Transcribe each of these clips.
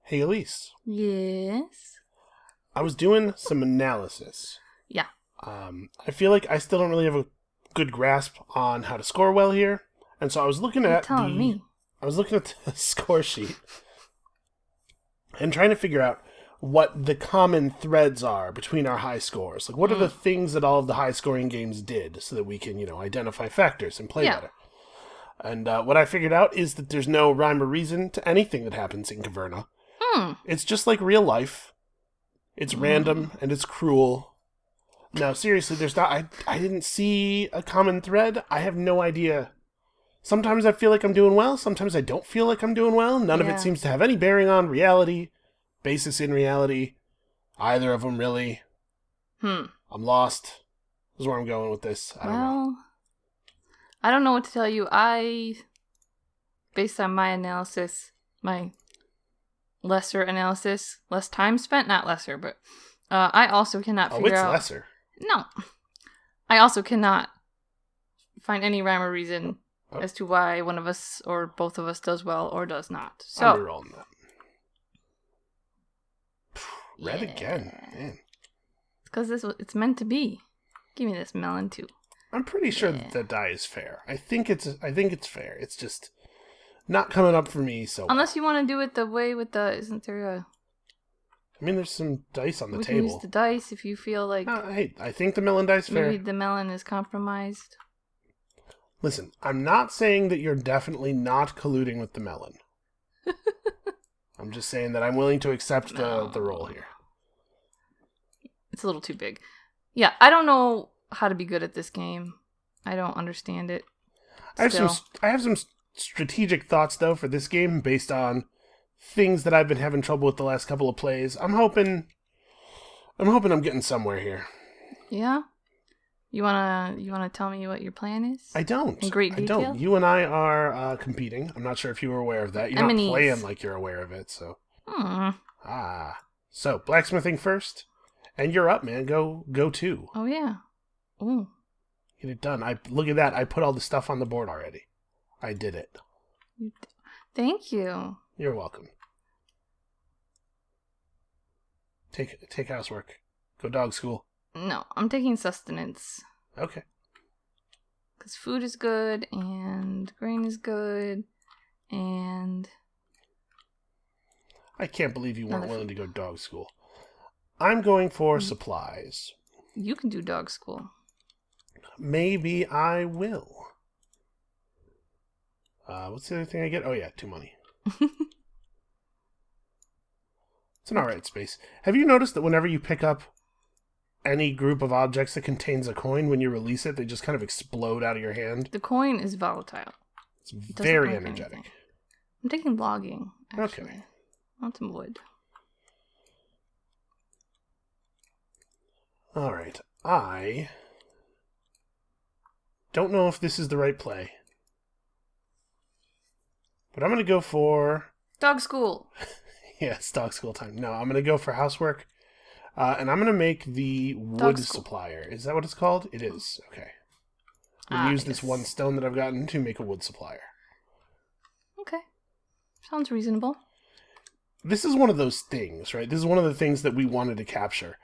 Hey, Elise. Yes. I was doing some analysis. Yeah. I feel like I still don't really have a good grasp on how to score well here, and so I was looking You're at telling me. the score sheet and trying to figure out what the common threads are between our high scores. Like, what are the things that all of the high-scoring games did so that we can, identify factors and play better? And what I figured out is that there's no rhyme or reason to anything that happens in Caverna. It's just like real life. It's random and it's cruel. No, seriously, there's not. I didn't see a common thread. I have no idea. Sometimes I feel like I'm doing well. Sometimes I don't feel like I'm doing well. None of it seems to have any bearing on reality, basis in reality. Either of them, really. I'm lost. This is where I'm going with this. I don't know. I don't know what to tell you. Based on my analysis, my lesser analysis, less time spent, not lesser, but I also cannot figure out... Oh, it's lesser. No. I also cannot find any rhyme or reason as to why one of us or both of us does well or does not. So, I'm rerolling that. Red again, man. Because it's meant to be. Give me this melon too. I'm pretty sure that die is fair. I think it's fair. It's just not coming up for me. So unless you want to do it the way with the, isn't there a? I mean, there's some dice on the we table. Can use the dice if you feel like. Hey, I think the melon dice fair. Maybe the melon is compromised. Listen, I'm not saying that you're definitely not colluding with the melon. I'm just saying that I'm willing to accept the roll here. It's a little too big. Yeah, I don't know how to be good at this game. I don't understand it. I have some strategic thoughts though for this game based on things that I've been having trouble with the last couple of plays. I'm hoping I'm getting somewhere here. Yeah? You wanna tell me what your plan is? I don't. In great detail? I don't. You and I are competing. I'm not sure if you were aware of that. You're not playing like you're aware of it, so. So, blacksmithing first. And you're up, man. Go two. Oh, yeah. Ooh. Get it done. Look at that. I put all the stuff on the board already. I did it. Thank you. You're welcome. Take housework. Go dog school. No, I'm taking sustenance. Okay. Because food is good, and grain is good, and... I can't believe you weren't willing to go dog school. I'm going for supplies. You can do dog school. Maybe I will. What's the other thing I get? Oh yeah, 2 money. It's an alright space. Have you noticed that whenever you pick up any group of objects that contains a coin, when you release it, they just kind of explode out of your hand? The coin is volatile. It's very energetic. Anything. I'm taking logging, actually. Okay. I want some wood. Alright. I don't know if this is the right play. But I'm going to go for... Dog school. Yeah, it's dog school time. No, I'm going to go for housework. And I'm going to make the wood supplier. Is that what it's called? It is. Okay. We'll use this one stone that I've gotten to make a wood supplier. Okay. Sounds reasonable. This is one of those things, right? This is one of the things that we wanted to capture.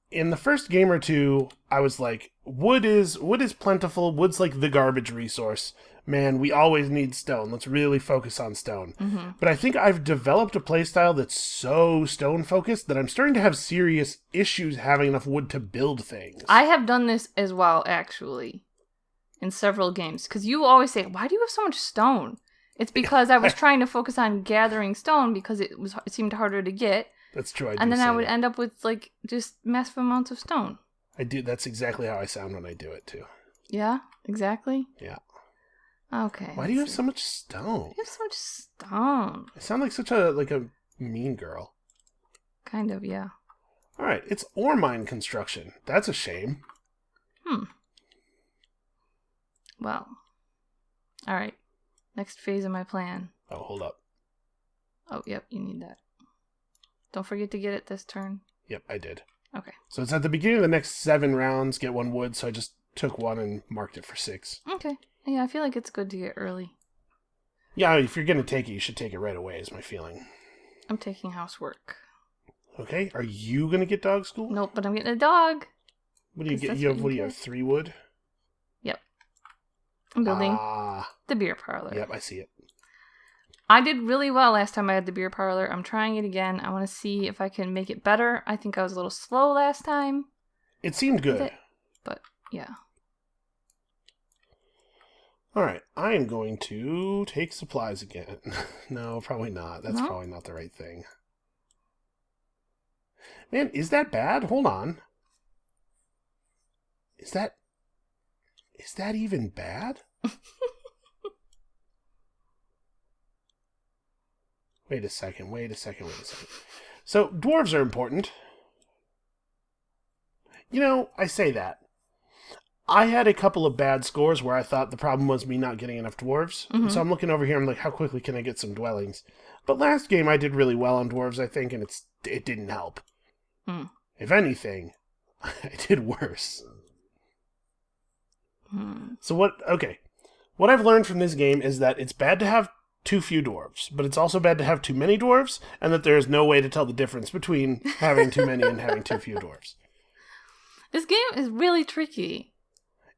In the first game or two, I was like, wood is plentiful. Wood's like the garbage resource. Man, we always need stone. Let's really focus on stone. Mm-hmm. But I think I've developed a playstyle that's so stone-focused that I'm starting to have serious issues having enough wood to build things. I have done this as well, actually, in several games. Because you always say, why do you have so much stone? It's because I was trying to focus on gathering stone because it seemed harder to get. That's true. And then I would end up with, like, just massive amounts of stone. I do. That's exactly how I sound when I do it, too. Yeah? Exactly? Yeah. Okay. Why do you have so much stone? You have so much stone. I sound like such a mean girl. Kind of, yeah. All right. It's ore mine construction. That's a shame. Well. All right. Next phase of my plan. Oh, hold up. Oh, yep. You need that. Don't forget to get it this turn. Yep, I did. Okay. So it's at the beginning of the next 7 rounds, get 1 wood, so I just took 1 and marked it for 6. Okay. Yeah, I feel like it's good to get early. Yeah, if you're going to take it, you should take it right away, is my feeling. I'm taking housework. Okay, are you going to get dog school? Nope, but I'm getting a dog. What do you get? You have 3 wood? Yep. I'm building Ah. the beer parlor. Yep, I see it. I did really well last time I had the beer parlor. I'm trying it again. I want to see if I can make it better. I think I was a little slow last time. It seemed good. But, yeah. Alright, I am going to take supplies again. No, probably not. That's probably not the right thing. Man, is that bad? Hold on. Is that even bad? Wait a second. So, dwarves are important. You know, I say that. I had a couple of bad scores where I thought the problem was me not getting enough dwarves. Mm-hmm. So I'm looking over here, I'm like, how quickly can I get some dwellings? But last game I did really well on dwarves, I think, and it didn't help. Mm. If anything, I did worse. Mm. So what I've learned from this game is that it's bad to have too few dwarves, but it's also bad to have too many dwarves, and that there is no way to tell the difference between having too many and having too few dwarves. This game is really tricky.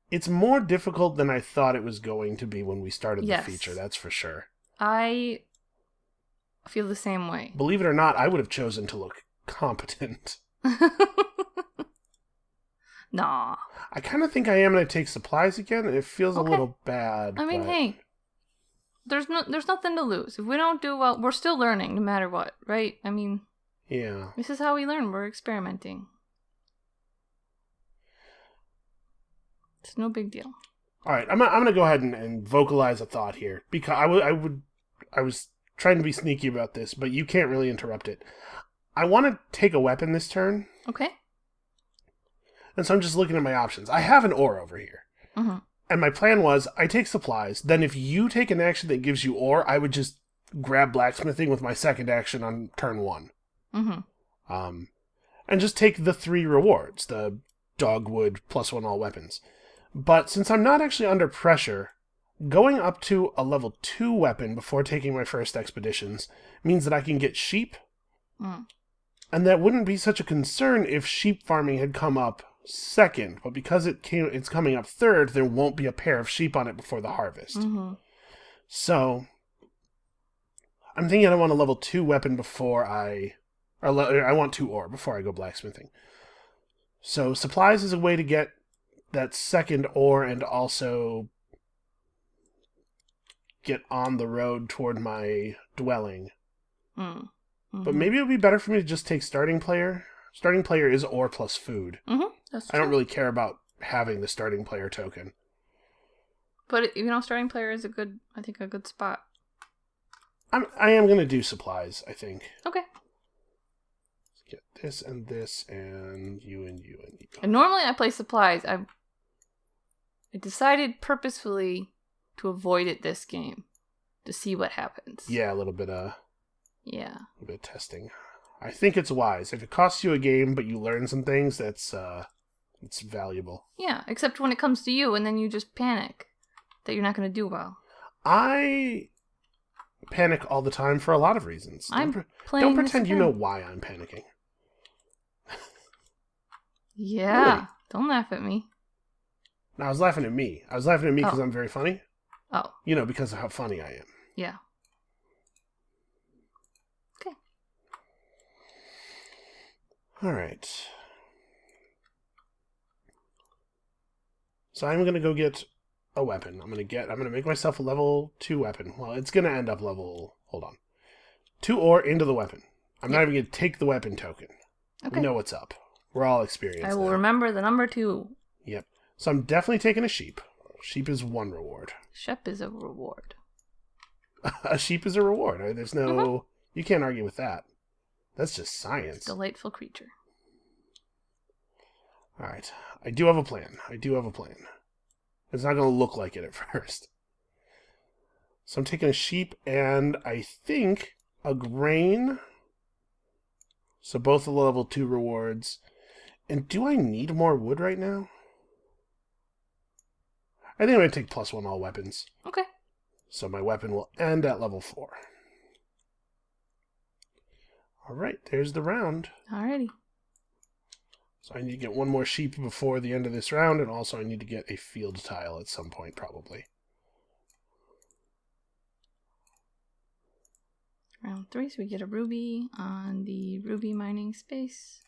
It's more difficult than I thought it was going to be when we started the feature, that's for sure. I feel the same way. Believe it or not, I would have chosen to look competent. Nah. I kind of think I am going to take supplies again, and it feels a little bad. I mean, hey, there's nothing to lose. If we don't do well, we're still learning no matter what, right? I mean, yeah. This is how we learn. We're experimenting. It's no big deal. All right, I'm going to go ahead and vocalize a thought here, because I was trying to be sneaky about this, but you can't really interrupt it. I want to take a weapon this turn. Okay. And so I'm just looking at my options. I have an ore over here. Mm-hmm. And my plan was, I take supplies, then if you take an action that gives you ore, I would just grab blacksmithing with my second action on turn 1. Mm-hmm. And just take the 3 rewards, the dogwood +1 all weapons. But since I'm not actually under pressure, going up to a level 2 weapon before taking my first expeditions means that I can get sheep. Mm. And that wouldn't be such a concern if sheep farming had come up second. But because it's coming up third, there won't be a pair of sheep on it before the harvest. Mm-hmm. So, I'm thinking I want a level 2 weapon before I want 2 ore before I go blacksmithing. So, supplies is a way to get that second ore and also get on the road toward my dwelling. Mm. Mm-hmm. But maybe it would be better for me to just take starting player. Starting player is ore plus food. Mm-hmm. That's true. I don't really care about having the starting player token. But, starting player is a good spot. I am going to do supplies, I think. Okay. Let's get this and this and you and you and you. And normally I play supplies. I decided purposefully to avoid it this game to see what happens. Yeah, a little bit of testing. I think it's wise. If it costs you a game but you learn some things, it's valuable. Yeah, except when it comes to you and then you just panic that you're not going to do well. I panic all the time for a lot of reasons. Don't pretend you know why I'm panicking. Yeah, really? Don't laugh at me. No, I was laughing at me. I was laughing at me because I'm very funny. Oh. Because of how funny I am. Yeah. Okay. All right. So I'm going to go get a weapon. I'm going to make myself a level 2 weapon. Well, it's going to end up hold on. 2 ore into the weapon. I'm not even going to take the weapon token. Okay. We know what's up. We're all experienced. I will remember the number 2. Yep. So I'm definitely taking a sheep. Sheep is 1 reward. Sheep is a reward. A sheep is a reward. There's no... Mm-hmm. You can't argue with that. That's just science. Delightful creature. All right. I do have a plan. It's not going to look like it at first. So I'm taking a sheep and I think a grain. So both the level 2 rewards. And do I need more wood right now? I think I'm going to take +1 all weapons. Okay. So my weapon will end at level 4. All right, there's the round. Alrighty. So I need to get one more sheep before the end of this round, and also I need to get a field tile at some point, probably. Round 3, so we get a ruby on the ruby mining space.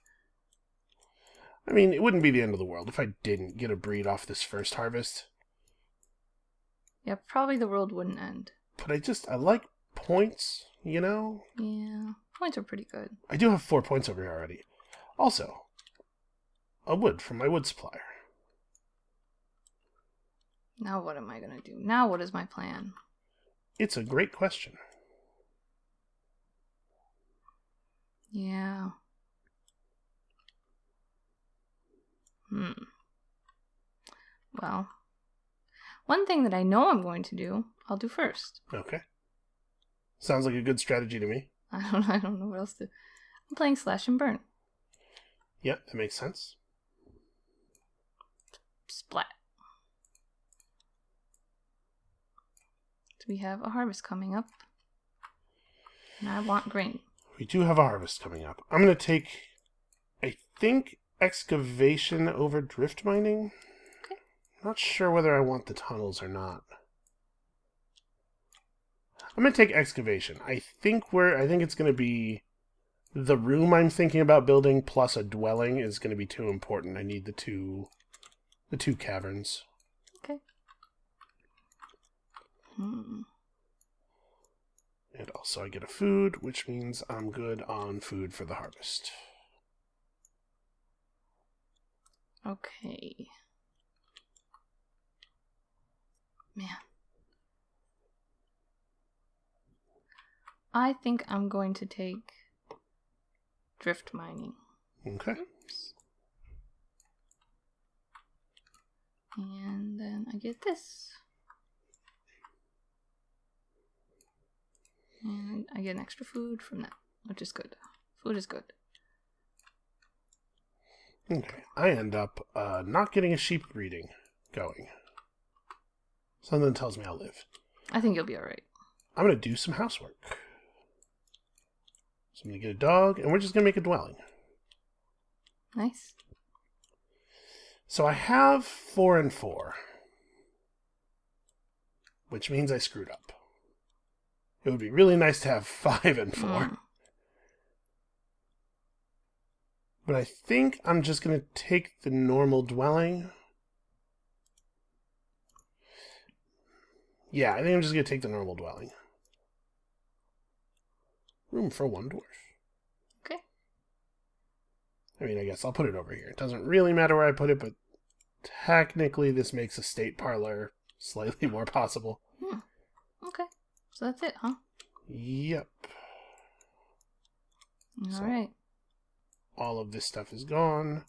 I mean, it wouldn't be the end of the world if I didn't get a breed off this first harvest. Yeah, probably the world wouldn't end. But I like points, you know? Yeah, points are pretty good. I do have 4 points over here already. Also, a wood from my wood supplier. Now what am I going to do? Now what is my plan? It's a great question. Yeah. Well, one thing that I know I'm going to do, I'll do first. Okay. Sounds like a good strategy to me. I don't know what else to... I'm playing Slash and Burn. Yeah, that makes sense. Splat. So we have a harvest coming up. And I want grain. We do have a harvest coming up. I'm going to take, I think, excavation over drift mining. Okay. Not sure whether I want the tunnels or not. I'm going to take excavation. I think it's going to be the room I'm thinking about building plus a dwelling is going to be too important. I need the two caverns. Okay. And also I get a food, which means I'm good on food for the harvest. Okay. Man. I think I'm going to take drift mining. Okay. Oops. And then I get this. And I get an extra food from that, which is good. Food is good. Okay. I end up not getting a sheep breeding going. Something tells me I'll live. I think you'll be alright. I'm going to do some housework. So I'm going to get a dog, and we're just going to make a dwelling. Nice. So I have 4 and 4. Which means I screwed up. It would be really nice to have 5 and 4. But I think I'm just going to take the normal dwelling. Yeah, I think I'm just going to take the normal dwelling. Room for 1 dwarf. Okay. I mean, I guess I'll put it over here. It doesn't really matter where I put it, but technically this makes a state parlor slightly more possible. Okay. So that's it, huh? Yep. Alright. All of this stuff is gone.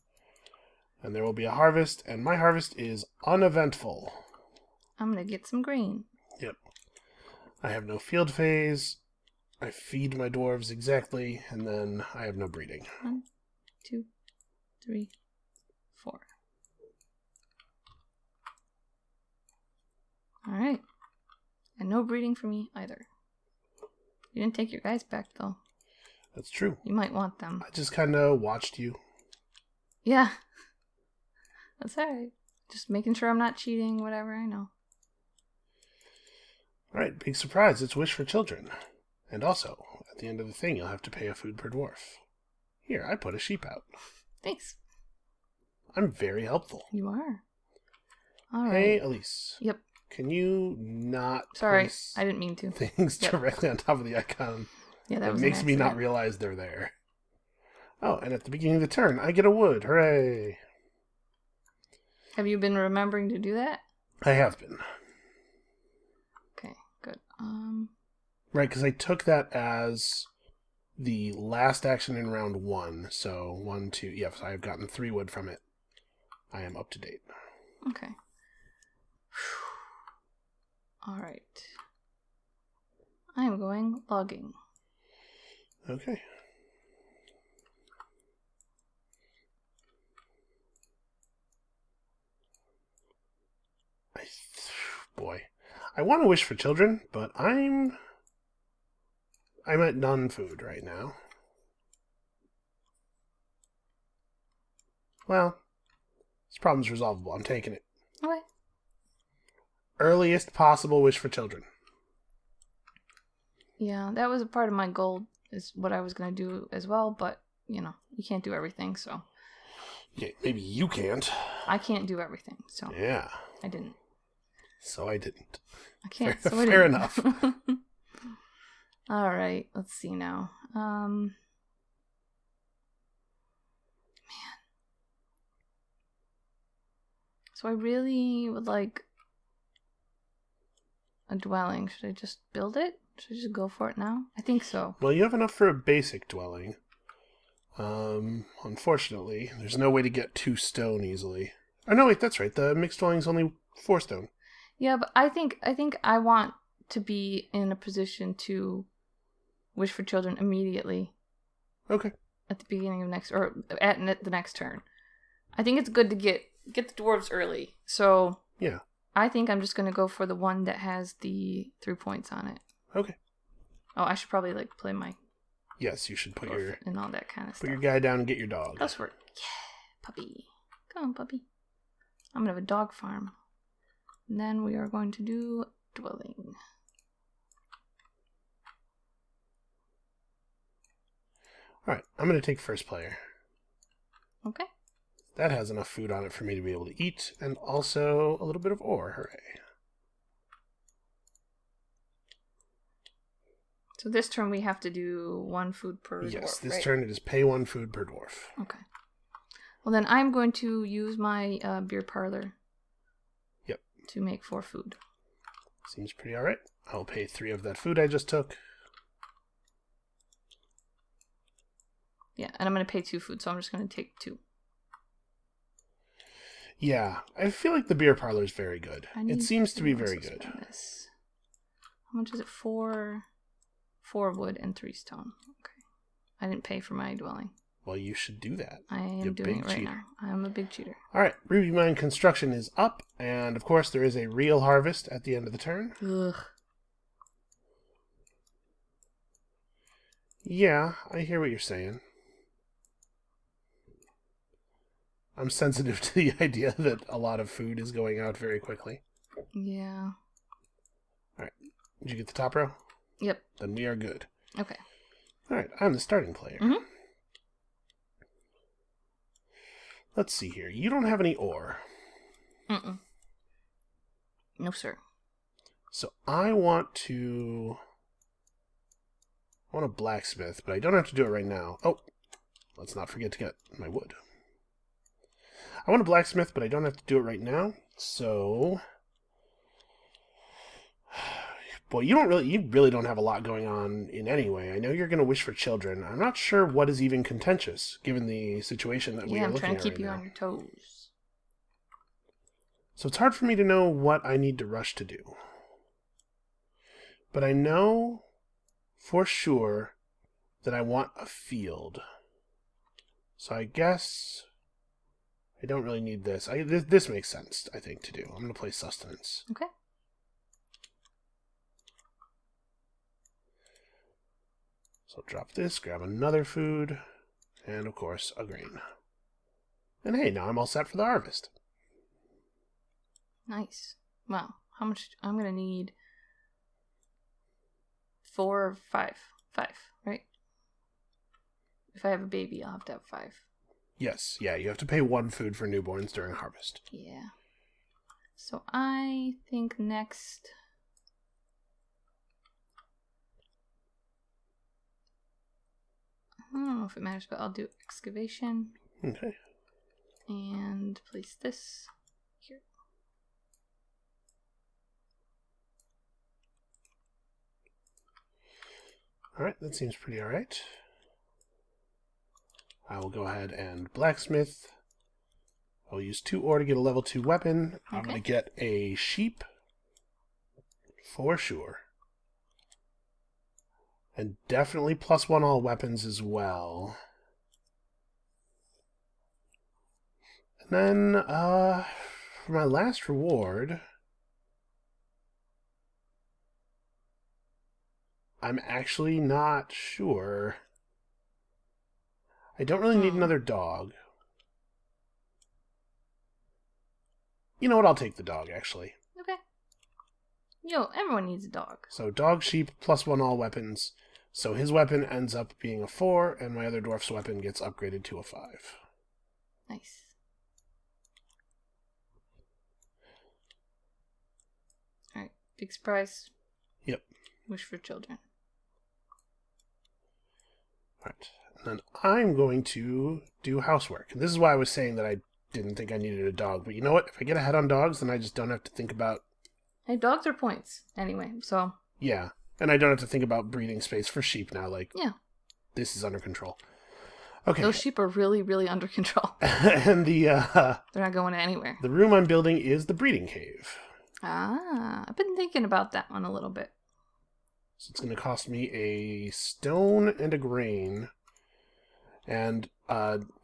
And there will be a harvest, and my harvest is uneventful. I'm gonna get some grain. Yep. I have no field phase. I feed my dwarves exactly, and then I have no breeding. 1, 2, 3, 4. Alright. And no breeding for me either. You didn't take your guys back, though. That's true. You might want them. I just kind of watched you. Yeah. That's alright. Just making sure I'm not cheating, whatever, I know. Alright, big surprise. It's Wish for Children. And also, at the end of the thing, you'll have to pay a food per dwarf. Here, I put a sheep out. Thanks. I'm very helpful. You are. Alright. Hey, Elise. Yep. Can you not Sorry, place I didn't mean to. things directly on top of the icon? Yeah, that It was makes me not realize they're there. Oh, and at the beginning of the turn, I get a wood. Hooray! Have you been remembering to do that? I have been. Okay, good. Right, because I took that as the last action in round 1. So 1, 2. Yes, I have gotten 3 wood from it. I am up to date. Okay. Alright. I am going logging. Okay. Boy. I want to wish for children, but I'm at none food right now. Well, this problem's resolvable. I'm taking it. Okay. Earliest possible wish for children. Yeah, that was a part of my goal, is what I was going to do as well, but, you can't do everything, so. Yeah, maybe you can't. I can't do everything, so. Yeah. I didn't. So I didn't. I can't, Fair, so I didn't. fair enough. All right, let's see now. Man. So I really would like a dwelling. Should I just build it? Should I just go for it now? I think so. Well, you have enough for a basic dwelling. Unfortunately, there's no way to get 2 stone easily. Oh, no, wait, that's right. The mixed dwelling's only 4 stone. Yeah, but I think I want to be in a position to wish for children immediately. Okay. At the beginning of at the next turn. I think it's good to get the dwarves early. So yeah, I think I'm just gonna go for the one that has the 3 points on it. Okay. Oh, I should probably play my. Yes, you should put your and all that kind of stuff. Put your guy down and get your dog. That's work. Yeah, puppy. Come on, puppy. I'm gonna have a dog farm. And then we are going to do dwelling. All right, I'm going to take first player. Okay. That has enough food on it for me to be able to eat, and also a little bit of ore. Hooray. So this turn we have to do 1 food per dwarf. Yes, this right? turn it is pay 1 food per dwarf. Okay. Well, then I'm going to use my beer parlor. Yep. To make 4 food. Seems pretty alright. I'll pay 3 of that food I just took. Yeah, and I'm going to pay 2 food, so I'm just going to take 2. Yeah, I feel like the beer parlor is very good. It seems to be very good. How much is it? 4 wood and 3 stone. Okay. I didn't pay for my dwelling. Well, you should do that. I am doing it right now. I am a big cheater. All right, Ruby Mine construction is up, and of course there is a real harvest at the end of the turn. Ugh. Yeah, I hear what you're saying. I'm sensitive to the idea that a lot of food is going out very quickly. Yeah. All right, did you get the top row? Yep. Then we are good. Okay. All right, I'm the starting player. Mm-hmm. Let's see here. You don't have any ore. Mm-mm. No, sir. So I want a blacksmith, but I don't have to do it right now. Oh, let's not forget to get my wood. I want a blacksmith, but I don't have to do it right now. So, boy, you really don't have a lot going on in any way. I know you're going to wish for children. I'm not sure what is even contentious, given the situation that we are looking at right now. Yeah, I'm trying to keep you on your toes. So it's hard for me to know what I need to rush to do. But I know for sure that I want a field. So I guess I don't really need this. This makes sense, I think, to do. I'm going to play sustenance. Okay. So I'll drop this, grab another food, and of course, a grain. And hey, now I'm all set for the harvest. Nice. Wow. How much? I'm going to need 4 or 5. 5, right? If I have a baby, I'll have to have 5. Yes, yeah, you have to pay 1 food for newborns during harvest. Yeah. So I think next... I don't know if it matters, but I'll do excavation. Okay. And place this here. Alright, that seems pretty alright. I will go ahead and blacksmith. I'll use 2 ore to get a level 2 weapon. Okay. I'm going to get a sheep for sure. And definitely +1 all weapons as well. And then, for my last reward, I'm actually not sure. I don't really need another dog. You know what? I'll take the dog, actually. Okay. Everyone needs a dog. So dog, sheep, +1 all weapons. So his weapon ends up being a 4, and my other dwarf's weapon gets upgraded to a 5. Nice. Alright, big surprise. Yep. Wish for children. Alright, and then I'm going to do housework. And this is why I was saying that I didn't think I needed a dog. But you know what? If I get ahead on dogs, then I just don't have to think about... Hey, dogs are points. Anyway, so... Yeah, and I don't have to think about breeding space for sheep now. Like, yeah. This is under control. Okay. Those sheep are really, really under control. And they're not going anywhere. The room I'm building is the breeding cave. I've been thinking about that one a little bit. So it's going to cost me a stone and a grain. And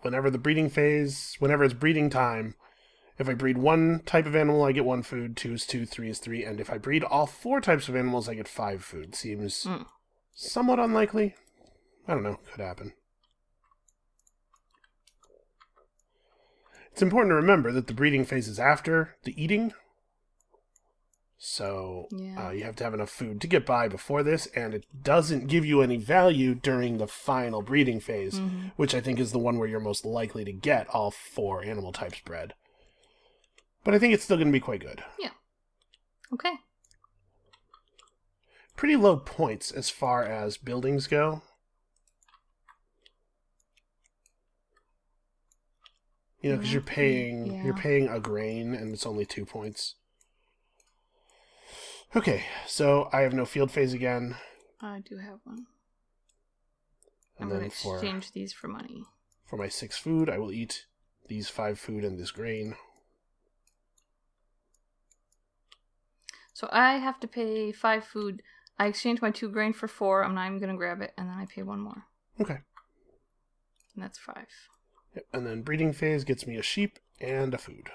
whenever it's breeding time, if I breed 1 type of animal, I get 1 food, 2 is 2, 3 is 3, and if I breed all 4 types of animals, I get 5 food. Seems somewhat unlikely. I don't know, could happen. It's important to remember that the breeding phase is after the eating. So you have to have enough food to get by before this, and it doesn't give you any value during the final breeding phase, which I think is the one where you're most likely to get all 4 animal types bred. But I think it's still going to be quite good. Yeah. Okay. Pretty low points as far as buildings go. You know, because you're paying a grain, and it's only 2 points. Okay, so I have no field phase again. I do have one. And I'm going to exchange these for money. For my 6 food, I will eat these 5 food and this grain. So I have to pay 5 food. I exchange my 2 grain for 4. I'm not even going to grab it. And then I pay 1 more. Okay. And that's 5. Yep. And then breeding phase gets me a sheep and a food.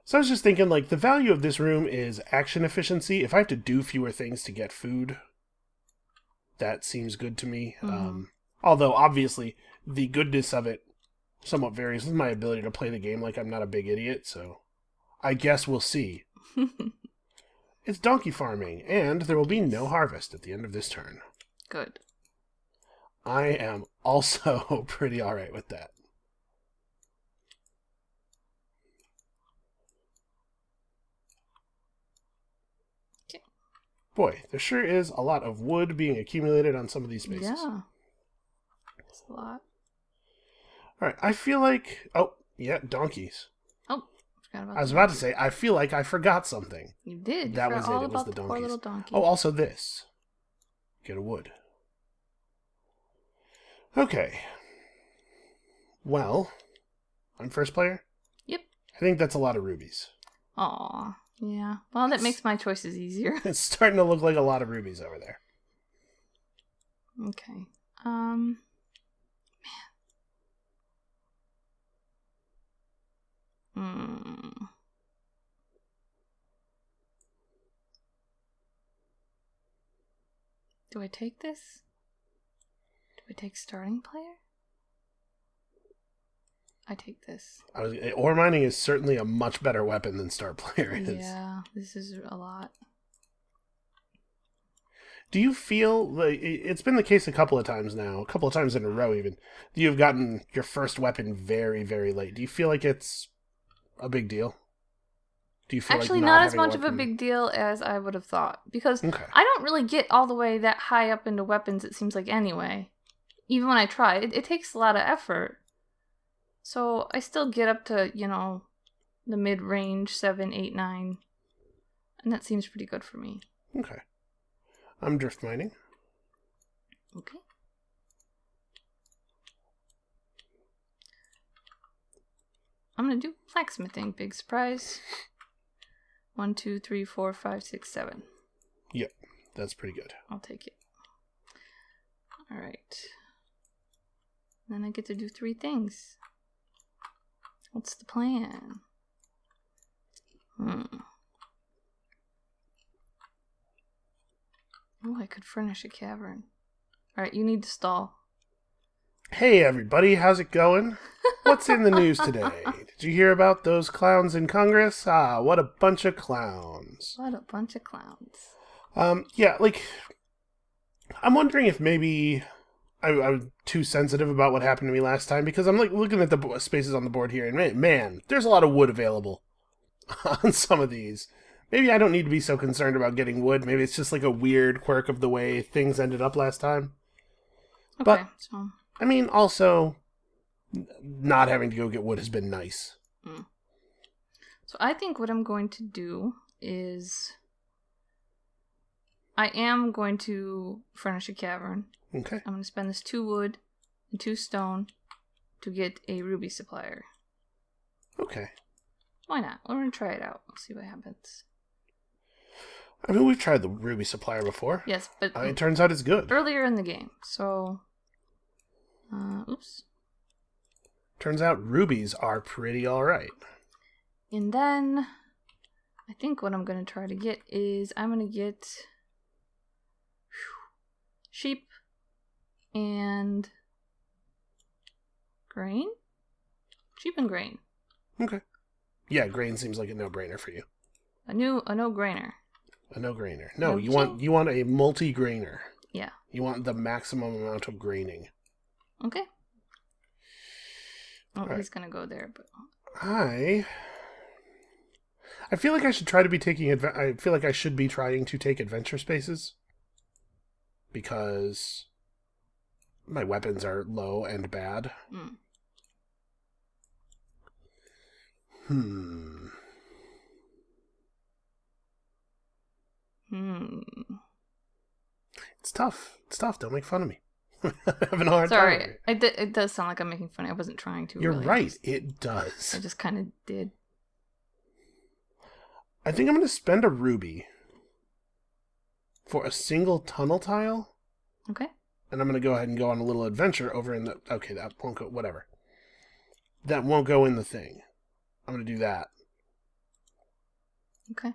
So I was just thinking, like, the value of this room is action efficiency. If I have to do fewer things to get food, that seems good to me. Although, obviously, the goodness of it somewhat varies with my ability to play the game like I'm not a big idiot, so I guess we'll see. It's donkey farming, and there will be no harvest at the end of this turn. Good. I am also pretty alright with that. Okay. Boy, there sure is a lot of wood being accumulated on some of these spaces. Yeah. That's a lot. Alright, I feel like... Oh, yeah, donkeys. Oh, forgot about I was about to say, I feel like I forgot something. You did. That was it. It was the donkeys. Poor little donkey. Oh, also this. Get a wood. Okay. Well, I'm first player? Yep. I think that's a lot of rubies. Aw, yeah. Well, that makes my choices easier. It's starting to look like a lot of rubies over there. Okay. Man. Do I take this? Do I take starting player? I take this. Ore mining is certainly a much better weapon than start player is. Yeah, this is a lot. Do you feel like it's been the case a couple of times now, a couple of times in a row even, that you've gotten your first weapon very, very late? Do you feel like it's a big deal? Do you feel actually like not as much of a big deal as I would have thought, because I don't really get all the way that high up into weapons, it seems like, anyway. Even when I try, it takes a lot of effort. So I still get up to, you know, the mid-range, 7, 8, 9. And that seems pretty good for me. Okay. I'm drift mining. Okay. I'm going to do blacksmithing. Big surprise. 1, 2, 3, 4, 5, 6, 7. Yep. That's pretty good. I'll take it. Alright. Then I get to do 3 things. What's the plan? Oh, I could furnish a cavern. Alright, you need to stall. Hey everybody, how's it going? What's in the news today? Did you hear about those clowns in Congress? Ah, what a bunch of clowns. What a bunch of clowns. Yeah, like, I'm wondering if maybe I'm too sensitive about what happened to me last time, because I'm like looking at the spaces on the board here, and man, there's a lot of wood available on some of these. Maybe I don't need to be so concerned about getting wood. Maybe it's just like a weird quirk of the way things ended up last time. Okay, but, so... I mean, also, not having to go get wood has been nice. So I think what I'm going to do is... I am going to furnish a cavern. Okay. I'm going to spend this 2 wood and 2 stone to get a ruby supplier. Okay. Why not? We're going to try it out. We'll see what happens. I mean, we've tried the ruby supplier before. Yes, but... it turns out it's good. Earlier in the game, so... oops. Turns out rubies are pretty alright. And then... I think what I'm going to try to get is... I'm going to get... sheep and grain? Sheep and grain. Okay. Yeah, grain seems like a no-brainer for you. A no-grainer. A no-grainer. No, you want a multi-grainer. Yeah. You want the maximum amount of graining. Okay. Oh, right. He's gonna go there, but I feel like I should try to be taking I feel like I should be trying to take adventure spaces, because my weapons are low and bad. It's tough. Don't make fun of me. I'm having a hard time. Sorry, it does sound like I'm making fun. I wasn't trying to. You're really. right. It does. I just kind of did. I think I'm going to spend a ruby for a single tunnel tile. Okay. And I'm going to go ahead and go on a little adventure over in the... Okay, that won't go... Whatever. That won't go in the thing. I'm going to do that. Okay.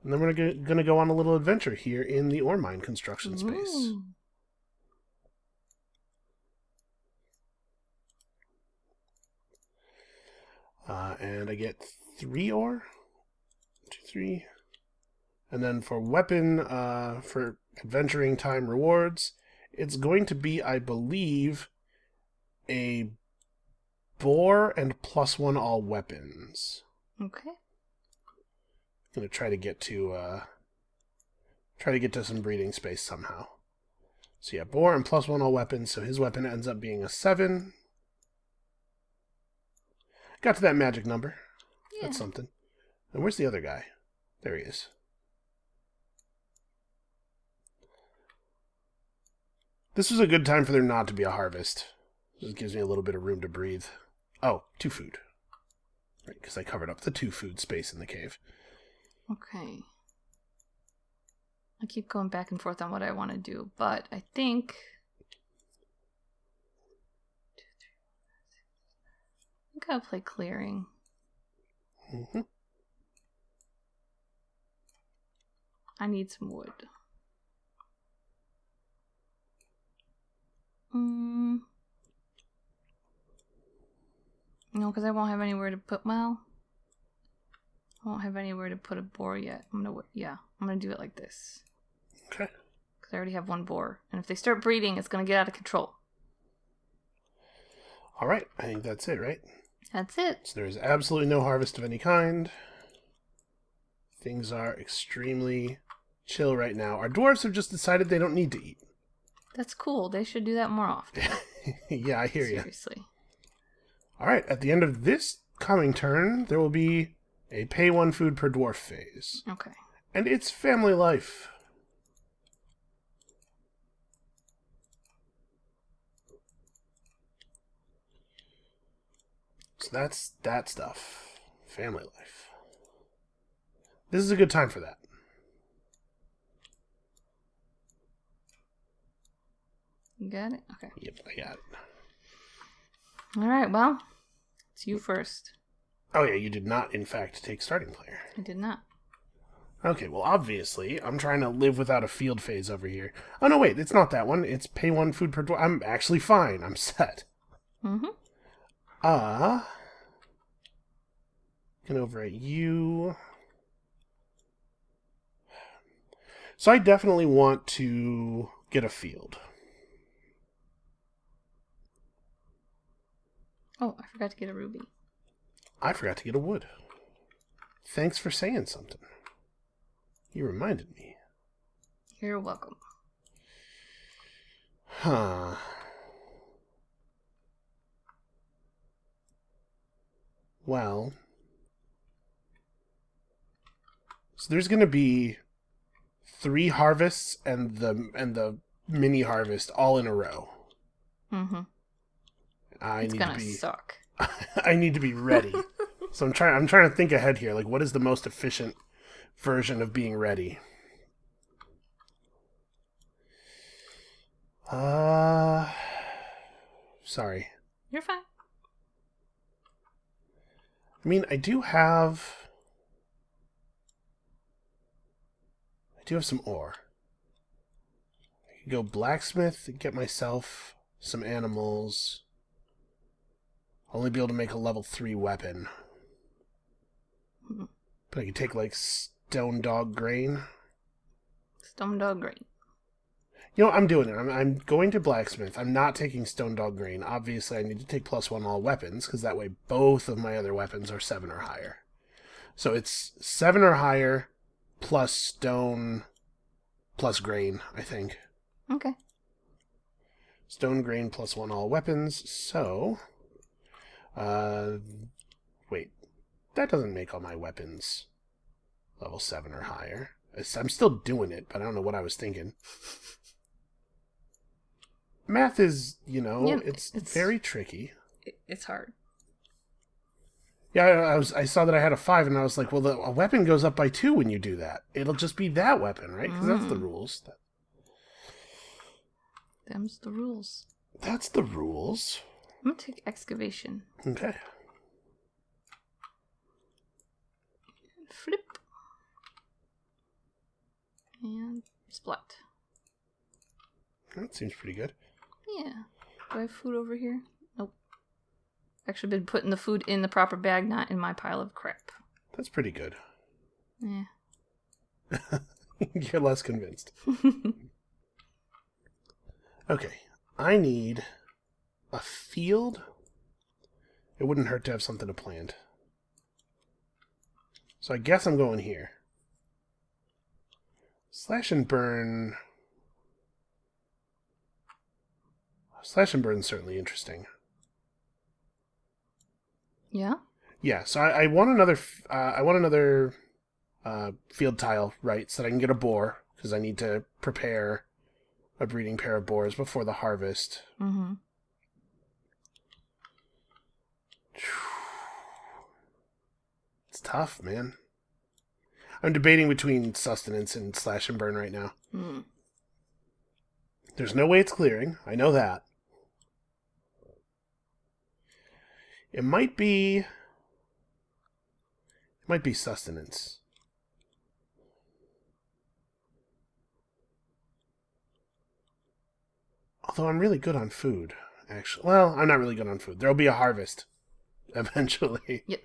And then we're going to go on a little adventure here in the ore mine construction space. Ooh. And I get 3 ore. 2, 3. And then for weapon, for adventuring time rewards, it's going to be, I believe, a boar and +1 all weapons. Okay. I'm going to try to get to some breeding space somehow. So yeah, boar and +1 all weapons, so his weapon ends up being a 7. Got to that magic number. Yeah. That's something. And where's the other guy? There he is. This was a good time for there not to be a harvest. This gives me a little bit of room to breathe. Oh, 2 food. Right, because I covered up the 2 food space in the cave. Okay. I keep going back and forth on what I want to do, but I think... I think I'll play clearing. Mm-hmm. I need some wood. No, because I won't have anywhere to put... Well, I won't have anywhere to put a boar yet. I'm gonna do it like this. Okay. Because I already have 1 boar. And if they start breeding, it's gonna get out of control. Alright, I think that's it, right? That's it. So there's absolutely no harvest of any kind. Things are extremely chill right now. Our dwarves have just decided they don't need to eat. That's cool. They should do that more often. Yeah, I hear you. Seriously. Alright, at the end of this coming turn, there will be a pay 1 food per dwarf phase. Okay. And it's family life. So that's that stuff. Family life. This is a good time for that. You got it? Okay. Yep, I got it. Alright, well, it's you first. Oh yeah, you did not, in fact, take starting player. I did not. Okay, well, obviously, I'm trying to live without a field phase over here. Oh, no, wait, it's not that one. It's pay 1 food per dwarf. I'm actually fine. I'm set. Mm-hmm. Looking over at you. So I definitely want to get a field. Oh, I forgot to get a ruby. I forgot to get a wood. Thanks for saying something. You reminded me. You're welcome. Huh. Well. So there's going to be 3 harvests and the mini harvest all in a row. Mm-hmm. It's gonna suck. I need to be ready. So I'm trying to think ahead here. Like, what is the most efficient version of being ready? Sorry. You're fine. I mean, I do have some ore. I could go blacksmith and get myself some animals. I'll only be able to make a level 3 weapon. But I could take, like, stone dog grain. Stone dog grain. You know, I'm doing it. I'm going to blacksmith. I'm not taking stone dog grain. Obviously, I need to take +1 all weapons, because that way both of my other weapons are 7 or higher. So it's 7 or higher, plus stone, plus grain, I think. Okay. Stone, grain, +1 all weapons. So, wait. That doesn't make all my weapons level 7 or higher. I'm still doing it, but I don't know what I was thinking. Math is, it's very tricky. It's hard. Yeah, I saw that I had a 5, and I was like, well, a weapon goes up by 2 when you do that. It'll just be that weapon, right? Because that's the rules. Them's the rules. That's the rules. I'm gonna take excavation. Okay. Flip. And splat. That seems pretty good. Yeah. Do I have food over here? Nope. Actually been putting the food in the proper bag, not in my pile of crap. That's pretty good. Yeah. You're less convinced. Okay. I need a field. It wouldn't hurt to have something to plant. So I guess I'm going here. Slash and burn. Slash and burn is certainly interesting. Yeah? Yeah, so I want another field tile, right, so that I can get a boar, because I need to prepare a breeding pair of boars before the harvest. Mm-hmm. It's tough, man. I'm debating between sustenance and slash and burn right now. Mm. There's no way it's clearing. I know that. It might be sustenance. Although I'm really good on food, actually. Well, I'm not really good on food. There'll be a harvest eventually. Yep.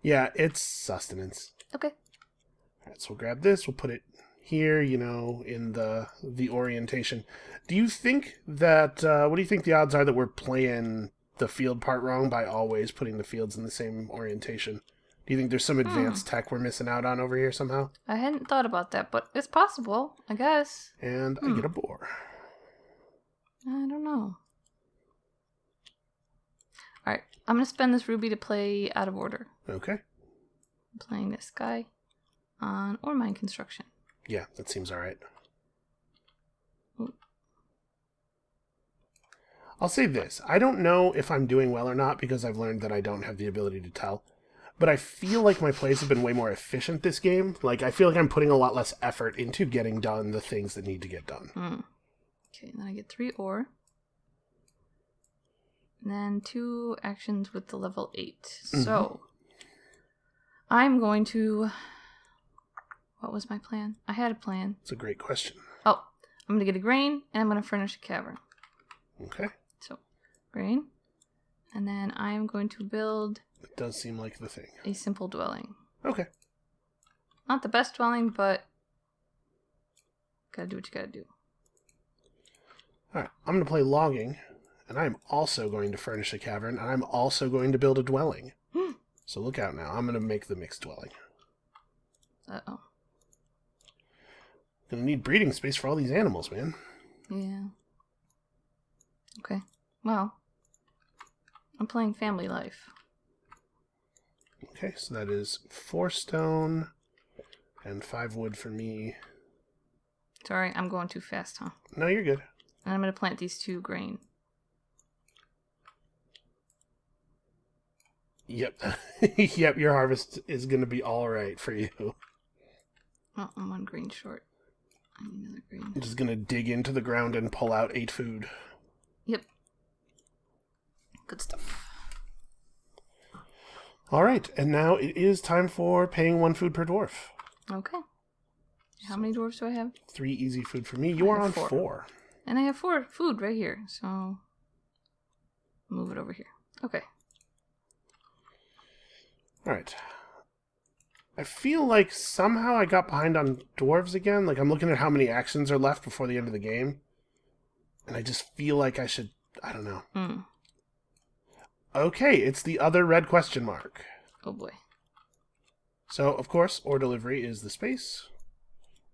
Yeah, it's sustenance. Okay. Alright, so we'll grab this. We'll put it here, in the orientation. Do you think that, what do you think the odds are that we're playing the field part wrong by always putting the fields in the same orientation? Do you think there's some advanced tech we're missing out on over here somehow? I hadn't thought about that, but it's possible, I guess. And I get a boar. I don't know. Alright, I'm going to spend this ruby to play out of order. Okay. I'm playing this guy on ore mine construction. Yeah, that seems alright. I'll say this. I don't know if I'm doing well or not because I've learned that I don't have the ability to tell. But I feel like my plays have been way more efficient this game. Like, I feel like I'm putting a lot less effort into getting done the things that need to get done. Okay, then I get 3 ore. And then 2 actions with the level 8. Mm-hmm. So, I'm going to... What was my plan? I had a plan. It's a great question. Oh, I'm going to get a grain, and I'm going to furnish a cavern. Okay. So, grain. And then I'm going to build... It does seem like the thing. A simple dwelling. Okay. Not the best dwelling, but... Gotta do what you gotta do. Alright, I'm going to play logging, and I'm also going to furnish a cavern, and I'm also going to build a dwelling. So look out now. I'm going to make the mixed dwelling. Uh-oh. Gonna need breeding space for all these animals, man. Yeah. Okay. Well, I'm playing family life. Okay, so that is 4 stone and 5 wood for me. Sorry, I'm going too fast, huh? No, you're good. And I'm going to plant these 2 grain. Yep. Yep, your harvest is going to be all right for you. Oh, I'm 1 grain short. I need another grain. I'm just going to dig into the ground and pull out 8 food. Yep. Good stuff. All right, and now it is time for paying 1 food per dwarf. Okay. How many dwarves do I have? 3 easy food for me. You are on 4. And I have 4 food right here, so move it over here. Okay. All right. I feel like somehow I got behind on dwarves again. Like, I'm looking at how many actions are left before the end of the game. And I just feel like I should... I don't know. Okay, it's the other red question mark. Oh, boy. So, of course, ore delivery is the space.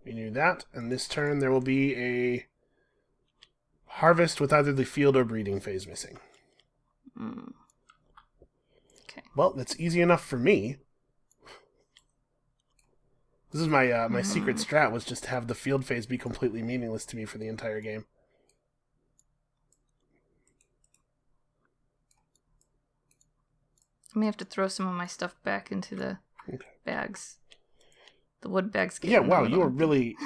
We knew that. And this turn, there will be a harvest with either the field or breeding phase missing. Okay. Well, that's easy enough for me. This is my my secret strat, was just to have the field phase be completely meaningless to me for the entire game. I may have to throw some of my stuff back into the bags. The wood bags get... Yeah, wow, you are really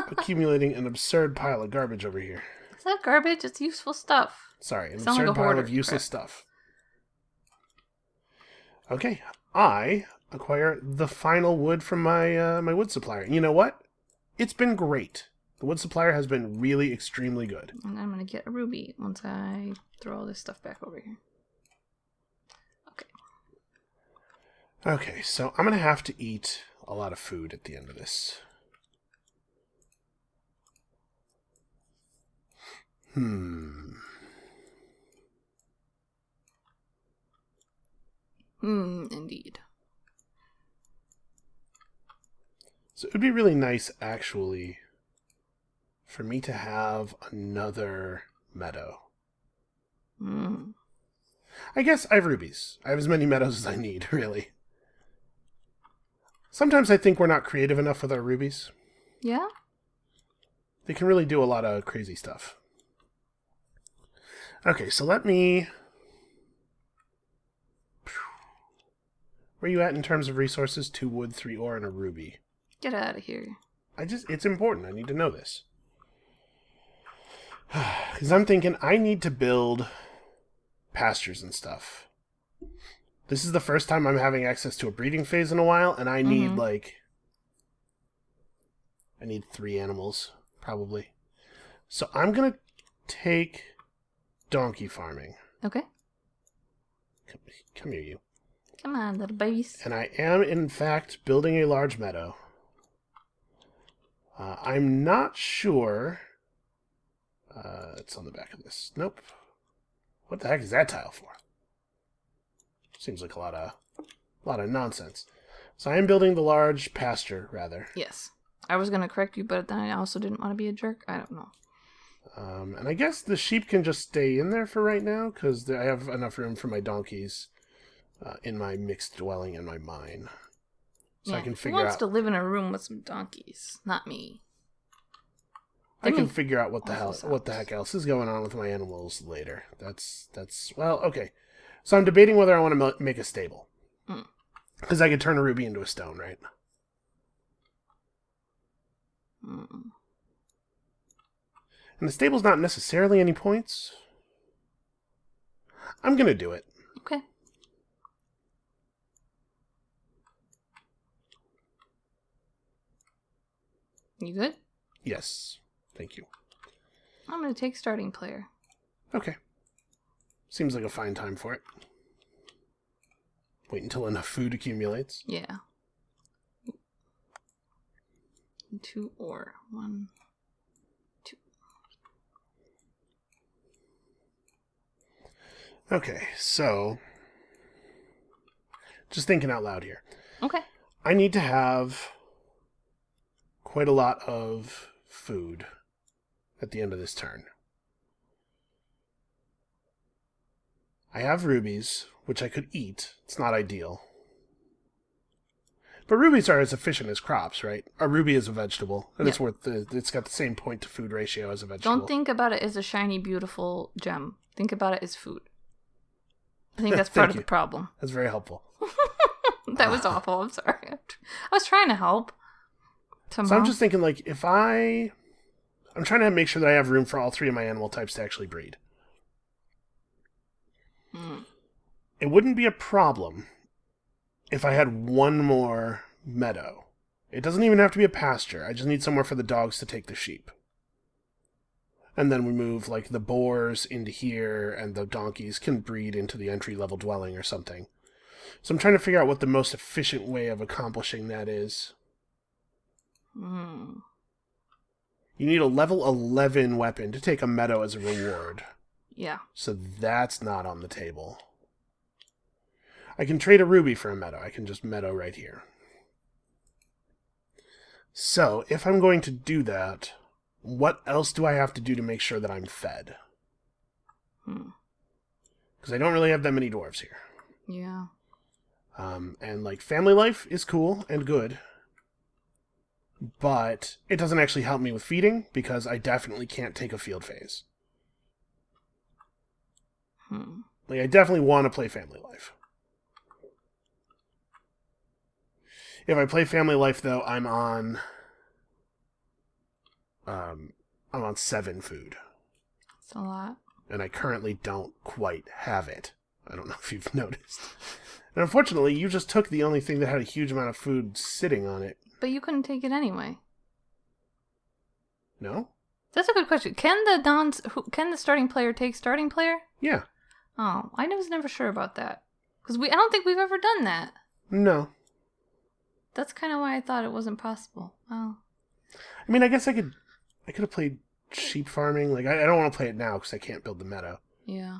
accumulating an absurd pile of garbage over here. It's not garbage, it's useful stuff. Sorry, an Sound like absurd a pile hoarder. of useless stuff. Okay, I acquire the final wood from my my wood supplier. And you know what? It's been great. The wood supplier has been really extremely good. And I'm going to get a ruby once I throw all this stuff back over here. Okay. Okay, so I'm going to have to eat a lot of food at the end of this. Indeed. So it would be really nice, actually, for me to have another meadow. I guess I have rubies. I have as many meadows as I need, really. Sometimes I think we're not creative enough with our rubies. Yeah? They can really do a lot of crazy stuff. Okay, so let me... Where are you at in terms of resources? 2 wood, 3 ore, and a ruby. Get out of here. It's important. I need to know this. Because I'm thinking I need to build pastures and stuff. This is the first time I'm having access to a breeding phase in a while, and I need, I need 3 animals, probably. So I'm going to take donkey farming. Okay. Come here, you. Come on, little babies. And I am, in fact, building a large meadow. I'm not sure... it's on the back of this. Nope. What the heck is that tile for? Seems like a lot of nonsense. So I am building the large pasture, rather. Yes. I was going to correct you, but then I also didn't want to be a jerk. I don't know. And I guess the sheep can just stay in there for right now, because I have enough room for my donkeys in my mixed dwelling and my mine. So yeah, I can who figure out... wants to live in a room with some donkeys? Not me. I can figure out what the heck else is going on with my animals later. That's well, okay. So I'm debating whether I want to make a stable. Because I could turn a ruby into a stone, right? And the stable's not necessarily any points. I'm going to do it. Okay. You good? Yes. Thank you. I'm going to take starting player. Okay. Seems like a fine time for it. Wait until enough food accumulates. Yeah. 2 or 1, 2. Okay, so just thinking out loud here. Okay. I need to have quite a lot of food at the end of this turn. I have rubies, which I could eat. It's not ideal. But rubies are as efficient as crops, right? A ruby is a vegetable, and it's got the same point to food ratio as a vegetable. Don't think about it as a shiny, beautiful gem. Think about it as food. I think that's part of the problem. That's very helpful. That was awful. I'm sorry. I was trying to help. Somehow. So I'm just thinking, like, I'm trying to make sure that I have room for all 3 of my animal types to actually breed. It wouldn't be a problem if I had one more meadow. It doesn't even have to be a pasture. I just need somewhere for the dogs to take the sheep. And then we move, like, the boars into here, and the donkeys can breed into the entry-level dwelling or something. So I'm trying to figure out what the most efficient way of accomplishing that is. You need a level 11 weapon to take a meadow as a reward. Yeah. So that's not on the table. I can trade a ruby for a meadow. I can just meadow right here. So, if I'm going to do that, what else do I have to do to make sure that I'm fed? Because I don't really have that many dwarves here. Yeah. And, like, family life is cool and good. But it doesn't actually help me with feeding, because I definitely can't take a field phase. Like, I definitely want to play family life. If I play family life, though, I'm on 7 food. That's a lot. And I currently don't quite have it. I don't know if you've noticed. And unfortunately, you just took the only thing that had a huge amount of food sitting on it. But you couldn't take it anyway. No? That's a good question. Can the starting player take starting player? Yeah. Oh, I was never sure about that. Because I don't think we've ever done that. No. That's kind of why I thought it wasn't possible. Oh. I mean, I guess I could have played sheep farming. Like, I don't want to play it now because I can't build the meadow. Yeah.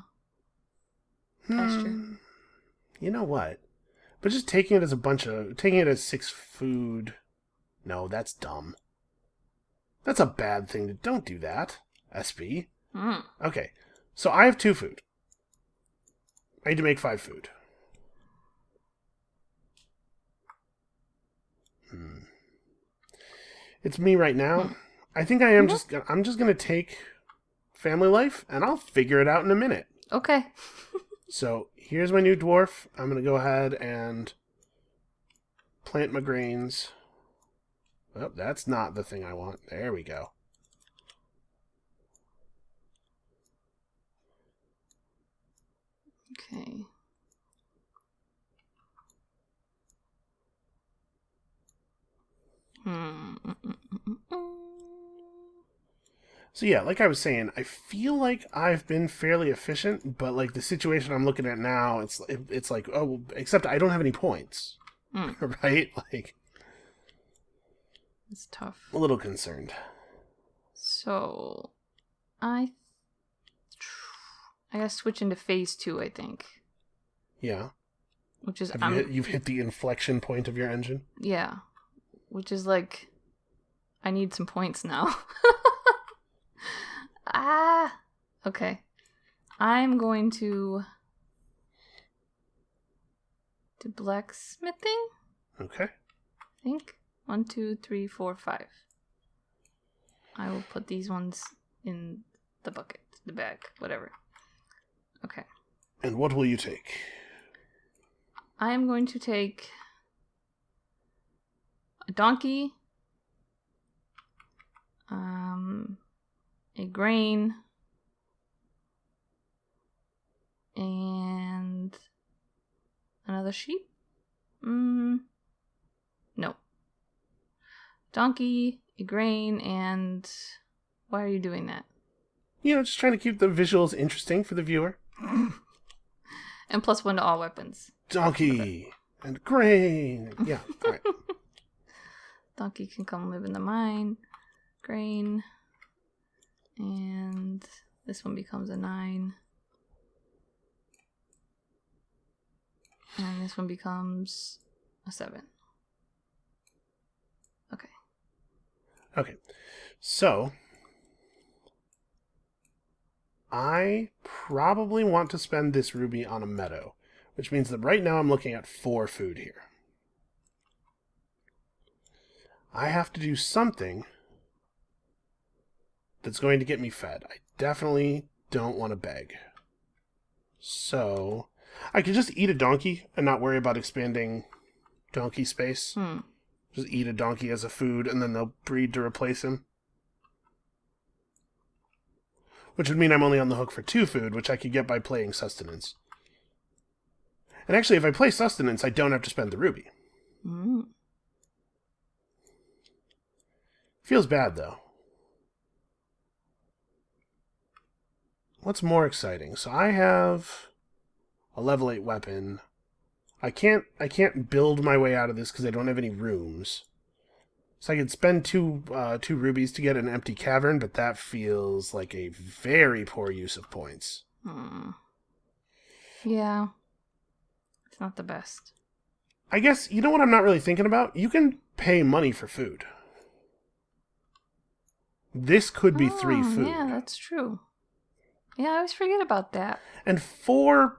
Pasture. You know what? But just taking it as 6 food. No, that's dumb. That's a bad thing. Don't do that, SB. Okay, so I have 2 food. I need to make 5 food. It's me right now. I think I'm just going to take family life, and I'll figure it out in a minute. Okay. So here's my new dwarf. I'm going to go ahead and plant my grains. Oh, that's not the thing I want. There we go. Okay. So yeah, like I was saying, I feel like I've been fairly efficient, but like the situation I'm looking at now, it's like, oh, except I don't have any points, right? Like, it's tough. A little concerned. So, I gotta switch into phase 2, I think. Yeah. Which is you've hit the inflection point of your engine? Yeah. Which is like, I need some points now. Okay. I'm going to do blacksmithing. Okay. I think 1, 2, 3, 4, 5. I will put these ones in the bucket, the bag, whatever. Okay. And what will you take? I am going to take a donkey, a grain, and another sheep? No. Donkey, a grain, and why are you doing that? Just trying to keep the visuals interesting for the viewer. And +1 to all weapons. Donkey and grain. Yeah, all right. Donkey can come live in the mine. Grain. And this one becomes a 9. And this one becomes a 7. Okay. Okay. So, I probably want to spend this ruby on a meadow, which means that right now I'm looking at 4 food here. I have to do something that's going to get me fed. I definitely don't want to beg. So, I could just eat a donkey and not worry about expanding donkey space. Just eat a donkey as a food and then they'll breed to replace him. Which would mean I'm only on the hook for 2 food, which I could get by playing sustenance. And actually, if I play sustenance, I don't have to spend the ruby. Feels bad, though. What's more exciting? So I have a level 8 weapon. I can't build my way out of this because I don't have any rooms. So I could spend 2 rubies to get an empty cavern, but that feels like a very poor use of points. Yeah. It's not the best. I guess, you know what I'm not really thinking about? You can pay money for food. This could be 3 food. Yeah, that's true. Yeah, I always forget about that. And 4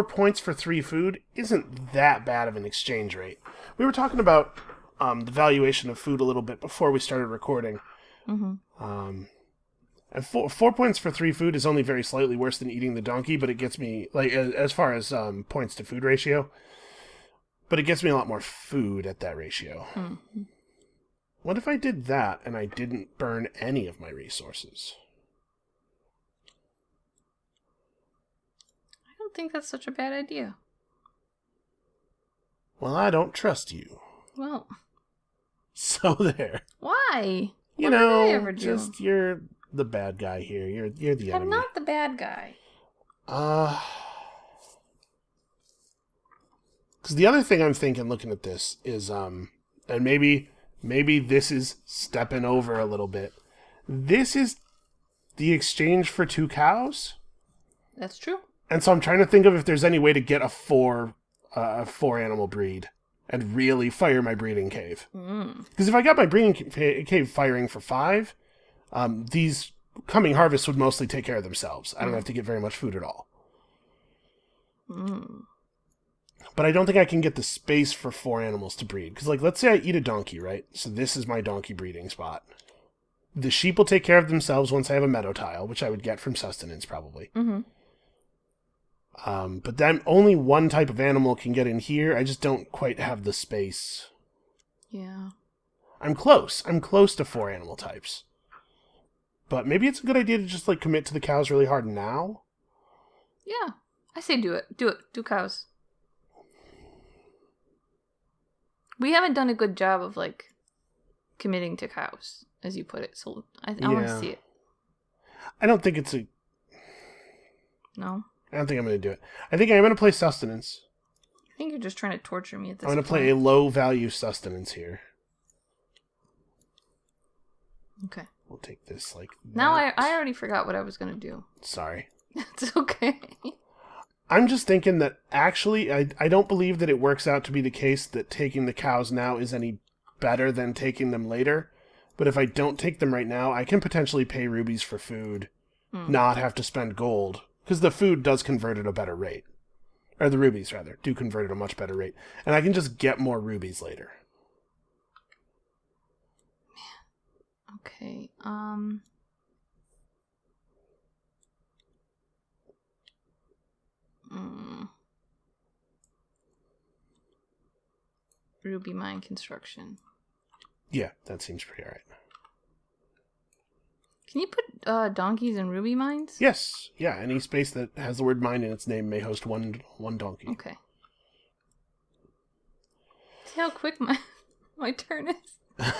points for 3 food isn't that bad of an exchange rate. We were talking about the valuation of food a little bit before we started recording. And 4 points for 3 food is only very slightly worse than eating the donkey, but it gets me, like, as far as points to food ratio, but it gets me a lot more food at that ratio. What if I did that and I didn't burn any of my resources? I don't think that's such a bad idea. Well, I don't trust you. Well. So there. Why? You what know, did I ever do? Just you're the bad guy here. You're the enemy. I'm not the bad guy. Because the other thing I'm thinking, looking at this, is and maybe this is stepping over a little bit. This is the exchange for 2 cows. That's true. And so I'm trying to think of if there's any way to get a 4 animal breed and really fire my breeding cave. Because if I got my breeding cave firing for 5, these coming harvests would mostly take care of themselves. I don't have to get very much food at all. But I don't think I can get the space for 4 animals to breed. Because, like, let's say I eat a donkey, right? So this is my donkey breeding spot. The sheep will take care of themselves once I have a meadow tile, which I would get from sustenance, probably. But then only 1 type of animal can get in here. I just don't quite have the space. Yeah. I'm close. I'm close to 4 animal types. But maybe it's a good idea to just, like, commit to the cows really hard now. Yeah. I say do it. Do it. Do cows. We haven't done a good job of, like, committing to cows, as you put it. So I want to see it. I don't think it's a... No? I don't think I'm going to do it. I think I'm going to play sustenance. I think you're just trying to torture me at this I'm going to play a low-value sustenance here. Okay. We'll take this like that. Now I already forgot what I was going to do. Sorry. It's okay. I'm just thinking that actually, I don't believe that it works out to be the case that taking the cows now is any better than taking them later. But if I don't take them right now, I can potentially pay rubies for food, not have to spend gold. Because the food does convert at a better rate. Or the rubies, rather, do convert at a much better rate. And I can just get more rubies later. Okay, Ruby mine construction. Yeah, that seems pretty alright. Can you put donkeys in ruby mines? Yes. Yeah, any space that has the word mine in its name may host one donkey. Okay. See how quick my turn is?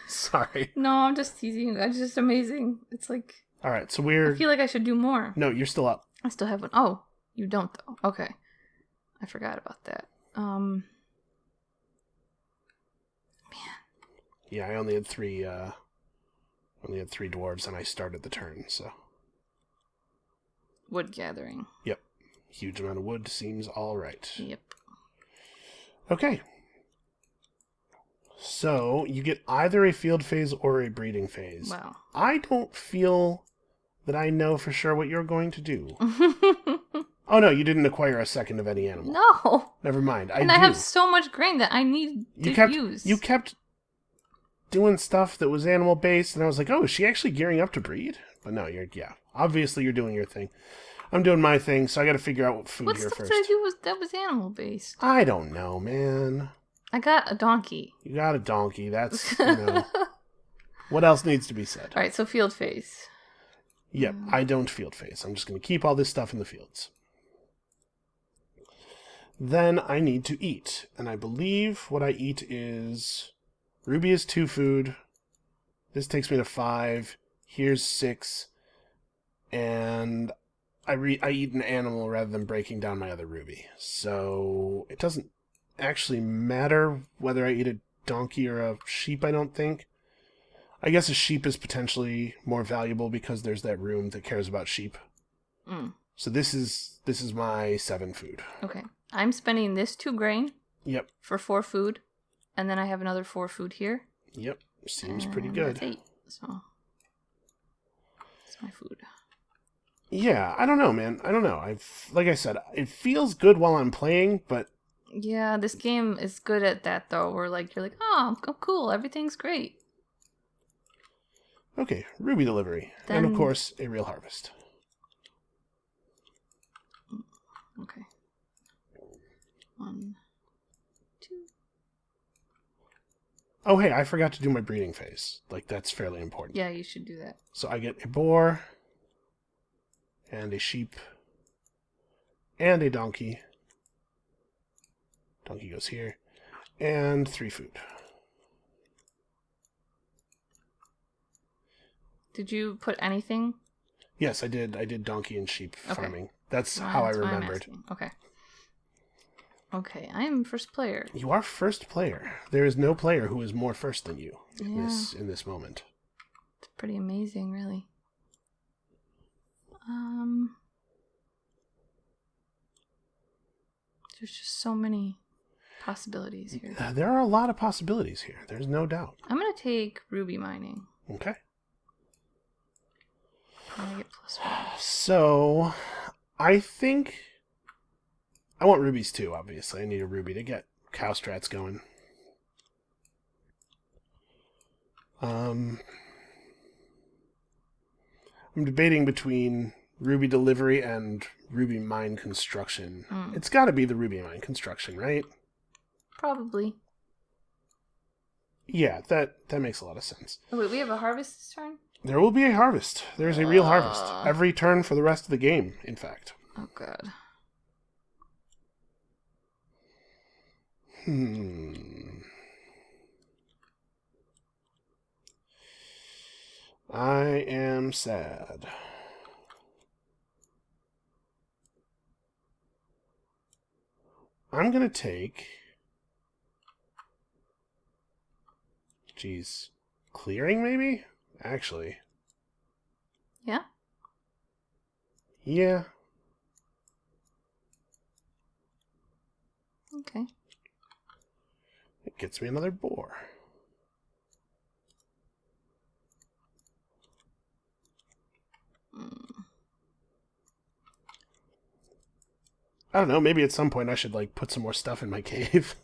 Sorry. No, I'm just teasing. It's just amazing. It's like... Alright, so I feel like I should do more. No, you're still up. I still have one. Oh, you don't though. Okay. I forgot about that. Yeah, I only had three dwarves, and I started the turn, so. Wood gathering. Yep. Huge amount of wood seems all right. Yep. Okay. So, you get either a field phase or a breeding phase. Wow. I don't feel that I know for sure what you're going to do. Oh, no, you didn't acquire a second of any animal. No. Never mind. I have so much grain that I need to use. You kept doing stuff that was animal-based, and I was like, oh, is she actually gearing up to breed? But no, obviously you're doing your thing. I'm doing my thing, so I gotta figure out what food what here stuff first. did I do that was animal-based? I don't know, man. I got a donkey. You got a donkey. That's, what else needs to be said? Alright, so field phase. Yep, I don't field phase. I'm just gonna keep all this stuff in the fields. Then I need to eat, and I believe what I eat is... Ruby is 2 food. This takes me to 5. Here's 6. And I eat an animal rather than breaking down my other ruby. So it doesn't actually matter whether I eat a donkey or a sheep, I don't think. I guess a sheep is potentially more valuable because there's that room that cares about sheep. Mm. So this is my 7 food. Okay. I'm spending this 2 grain. Yep. For 4 food. And then I have another 4 food here. Yep. Seems pretty good. That's 8. So that's my food. Yeah, I don't know, man. I don't know. Like I said, it feels good while I'm playing, but yeah, this game is good at that though. Where you're like, oh, cool, everything's great. Okay, ruby delivery, and of course a real harvest. Okay. 1, 2. Oh, hey, I forgot to do my breeding phase. That's fairly important. Yeah, you should do that. So I get a boar, and a sheep, and a donkey. Donkey goes here, and 3 food. Did you put anything? Yes, I did. I did donkey and sheep farming. Okay. That's how I remembered. Okay. Okay, I am first player. You are first player. There is no player who is more first than you in this moment. It's pretty amazing, really. There's just so many possibilities here. There are a lot of possibilities here. There's no doubt. I'm gonna take ruby mining. Okay. I get +1. So, I think I want rubies too. Obviously, I need a ruby to get cow strats going. I'm debating between ruby delivery and ruby mine construction. It's got to be the ruby mine construction, right? Probably. Yeah, that makes a lot of sense. Oh, wait, we have a harvest this turn? There will be a harvest. There's a real harvest. Every turn for the rest of the game, in fact. Oh, God. I am sad. I'm going to take... Geez. Clearing, maybe? Actually. Yeah? Yeah. Okay. It gets me another boar. I don't know, maybe at some point I should, put some more stuff in my cave.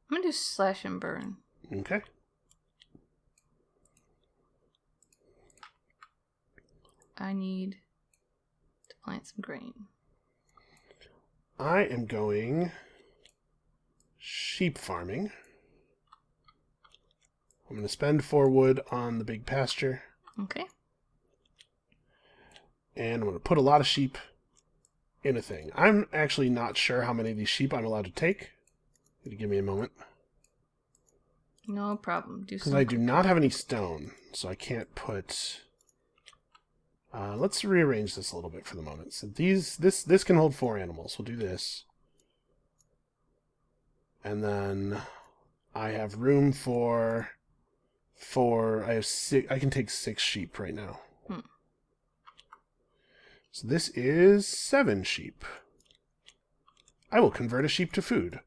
I'm gonna do slash and burn. Okay. I need to plant some grain. I am going sheep farming. I'm going to spend 4 wood on the big pasture. Okay. And I'm going to put a lot of sheep in a thing. I'm actually not sure how many of these sheep I'm allowed to take. Give me a moment. No problem. Because I do not have any stone, so I can't put... let's rearrange this a little bit for the moment. So this can hold 4 animals. We'll do this. And then I have room for 4. I have 6. I can take 6 sheep right now. So this is 7 sheep. I will convert a sheep to food.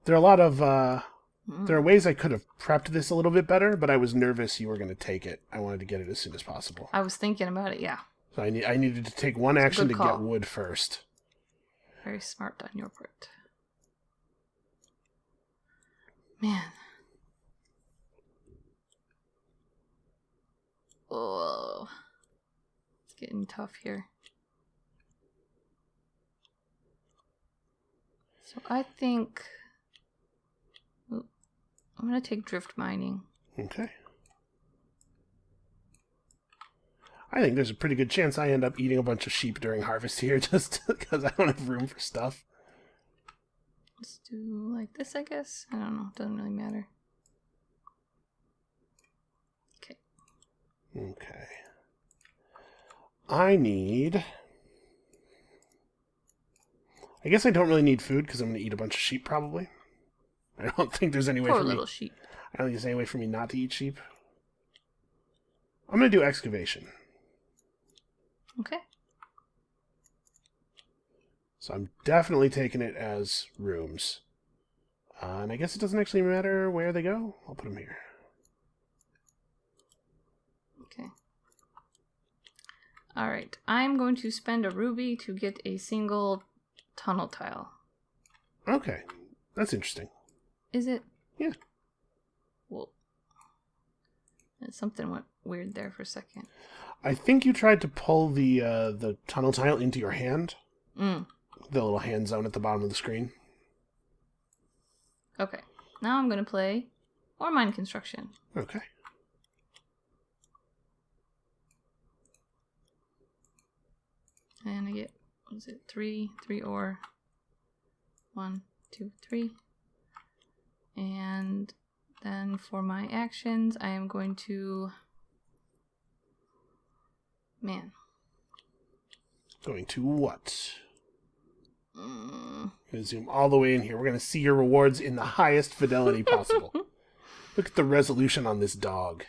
There are a lot of there are ways I could have prepped this a little bit better, but I was nervous you were going to take it. I wanted to get it as soon as possible. I was thinking about it, yeah. So I needed to take one action to get wood first. Very smart on your part. Man. Oh. It's getting tough here. So I think I'm going to take drift mining. Okay. I think there's a pretty good chance I end up eating a bunch of sheep during harvest here just because I don't have room for stuff. Let's do like this, I guess. I don't know. Doesn't really matter. Okay. Okay. I guess I don't really need food because I'm going to eat a bunch of sheep probably. I don't think there's any way Poor for me. little sheep. I don't think there's any way for me not to eat sheep. I'm going to do excavation. Okay. So I'm definitely taking it as rooms. And I guess it doesn't actually matter where they go. I'll put them here. Okay. Alright. I'm going to spend a ruby to get a single tunnel tile. Okay. That's interesting. Is it? Yeah. Well, something went weird there for a second. I think you tried to pull the tunnel tile into your hand. The little hand zone at the bottom of the screen. Okay. Now I'm going to play ore mine construction. Okay. And I get, what is it, 3 ore. 1, 2, 3. And then for my actions, I am going to... Man. Going to what? I'm going to zoom all the way in here. We're going to see your rewards in the highest fidelity possible. Look at the resolution on this dog.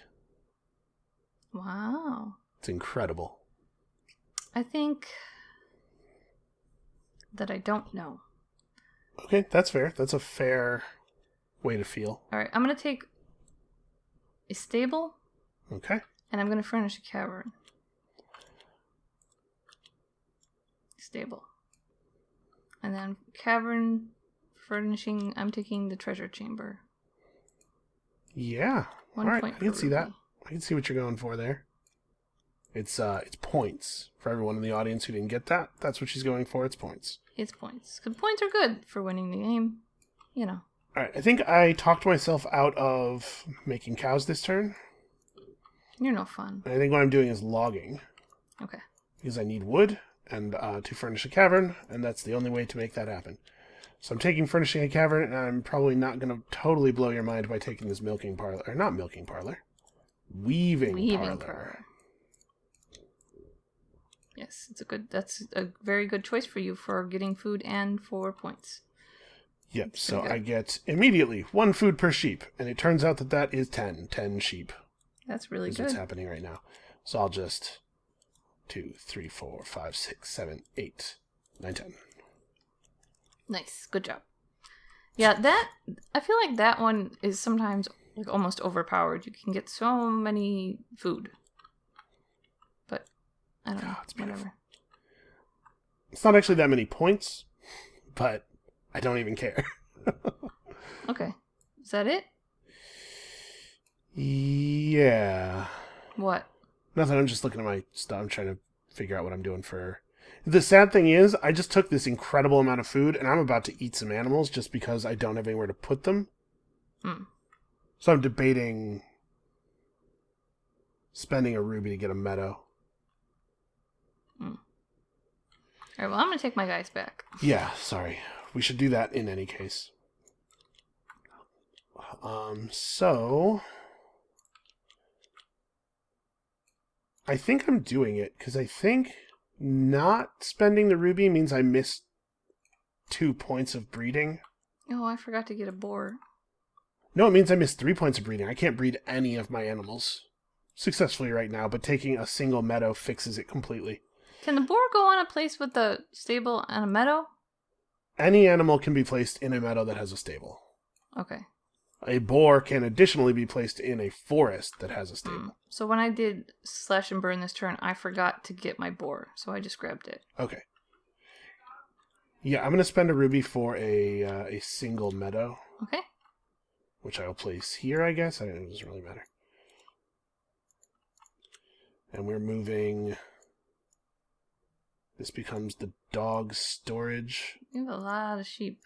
Wow. It's incredible. I think that I don't know. Okay, that's fair. That's a fair way to feel. Alright, I'm going to take a stable. Okay. And I'm going to furnish a cavern. Stable. And then cavern furnishing, I'm taking the treasure chamber. Yeah. 1 all right, point I can per see that. ruby. I can see what you're going for there. It's points. For everyone in the audience who didn't get that, that's what she's going for. It's points. It's points. Because points are good for winning the game. You know. Alright, I think I talked myself out of making cows this turn. You're no fun. And I think what I'm doing is logging. Okay. Because I need wood and to furnish a cavern, and that's the only way to make that happen. So I'm taking furnishing a cavern, and I'm probably not going to totally blow your mind by taking this milking parlor. Or not milking parlor. Weaving parlor. Yes, that's a very good choice for you for getting food and for points. Yep, so I get immediately 1 food per sheep, and it turns out that that is 10 sheep. That's really good. That's what's happening right now. So I'll just 2, 3, 4, 5, 6, 7, 8, 9, 10. Nice, good job. Yeah, that I feel like that one is sometimes like almost overpowered. You can get so many food, but I don't know. It's beautiful. Whatever. It's not actually that many points, but I don't even care. Okay, is that it? Yeah. What? Nothing. I'm just looking at my stuff. I'm trying to figure out what I'm doing for. The sad thing is, I just took this incredible amount of food, and I'm about to eat some animals just because I don't have anywhere to put them. So I'm debating spending a ruby to get a meadow. All right. Well, I'm gonna take my guys back. Yeah. Sorry. We should do that in any case. So I think I'm doing it because I think not spending the ruby means I missed 2 points of breeding. Oh, I forgot to get a boar. No, it means I missed 3 points of breeding. I can't breed any of my animals successfully right now, but taking a single meadow fixes it completely. Can the boar go on a place with a stable and a meadow? Any animal can be placed in a meadow that has a stable. Okay. A boar can additionally be placed in a forest that has a stable. So when I did slash and burn this turn, I forgot to get my boar, so I just grabbed it. Okay. Yeah, I'm going to spend a ruby for a single meadow. Okay. Which I will place here, I guess. It doesn't really matter. And we're moving... This becomes the dog storage. You have a lot of sheep.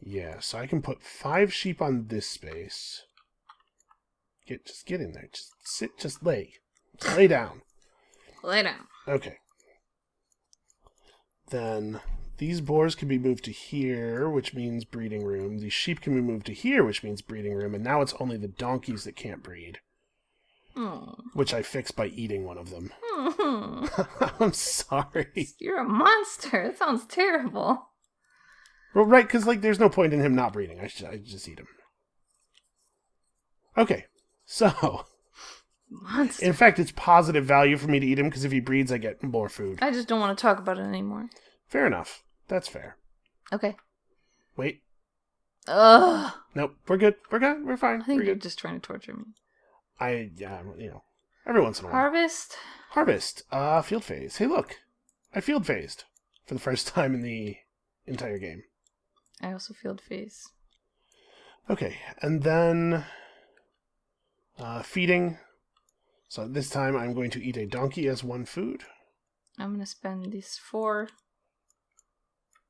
Yeah, so I can put 5 sheep on this space. Just get in there. Just sit, just lay. Just lay down. Lay down. Okay. Then these boars can be moved to here, which means breeding room. These sheep can be moved to here, which means breeding room. And now it's only the donkeys that can't breed. Oh. Which I fixed by eating one of them. Oh. I'm sorry. You're a monster. That sounds terrible. Well, right, because there's no point in him not breeding. I just eat him. Okay, so... Monster. In fact, it's positive value for me to eat him, because if he breeds, I get more food. I just don't want to talk about it anymore. Fair enough. That's fair. Okay. Wait. Ugh. Nope, we're good. We're good. We're fine. I think we're you're good. just trying to torture me. Every once in a while. Harvest. Field phase. Hey, look. I field phased for the first time in the entire game. I also field phase. Okay, and then feeding. So this time I'm going to eat a donkey as 1 food. I'm going to spend these 4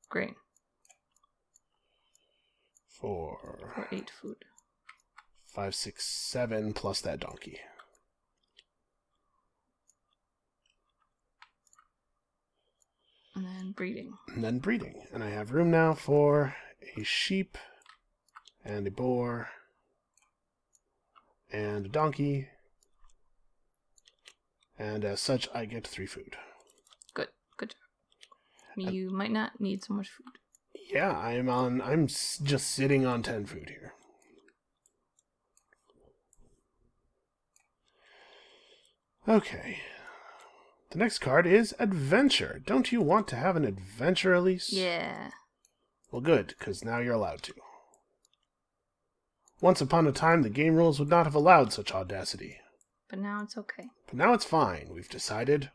grain. For 8 food. 5, 6, 7 plus that donkey. And then breeding. And I have room now for a sheep and a boar and a donkey. And as such, I get 3 food. Good job. You might not need so much food. Yeah, I'm just sitting on 10 food here. Okay. The next card is Adventure. Don't you want to have an adventure, Elise? Yeah. Well, good, because now you're allowed to. Once upon a time, the game rules would not have allowed such audacity. But now it's okay. But now it's fine. We've decided.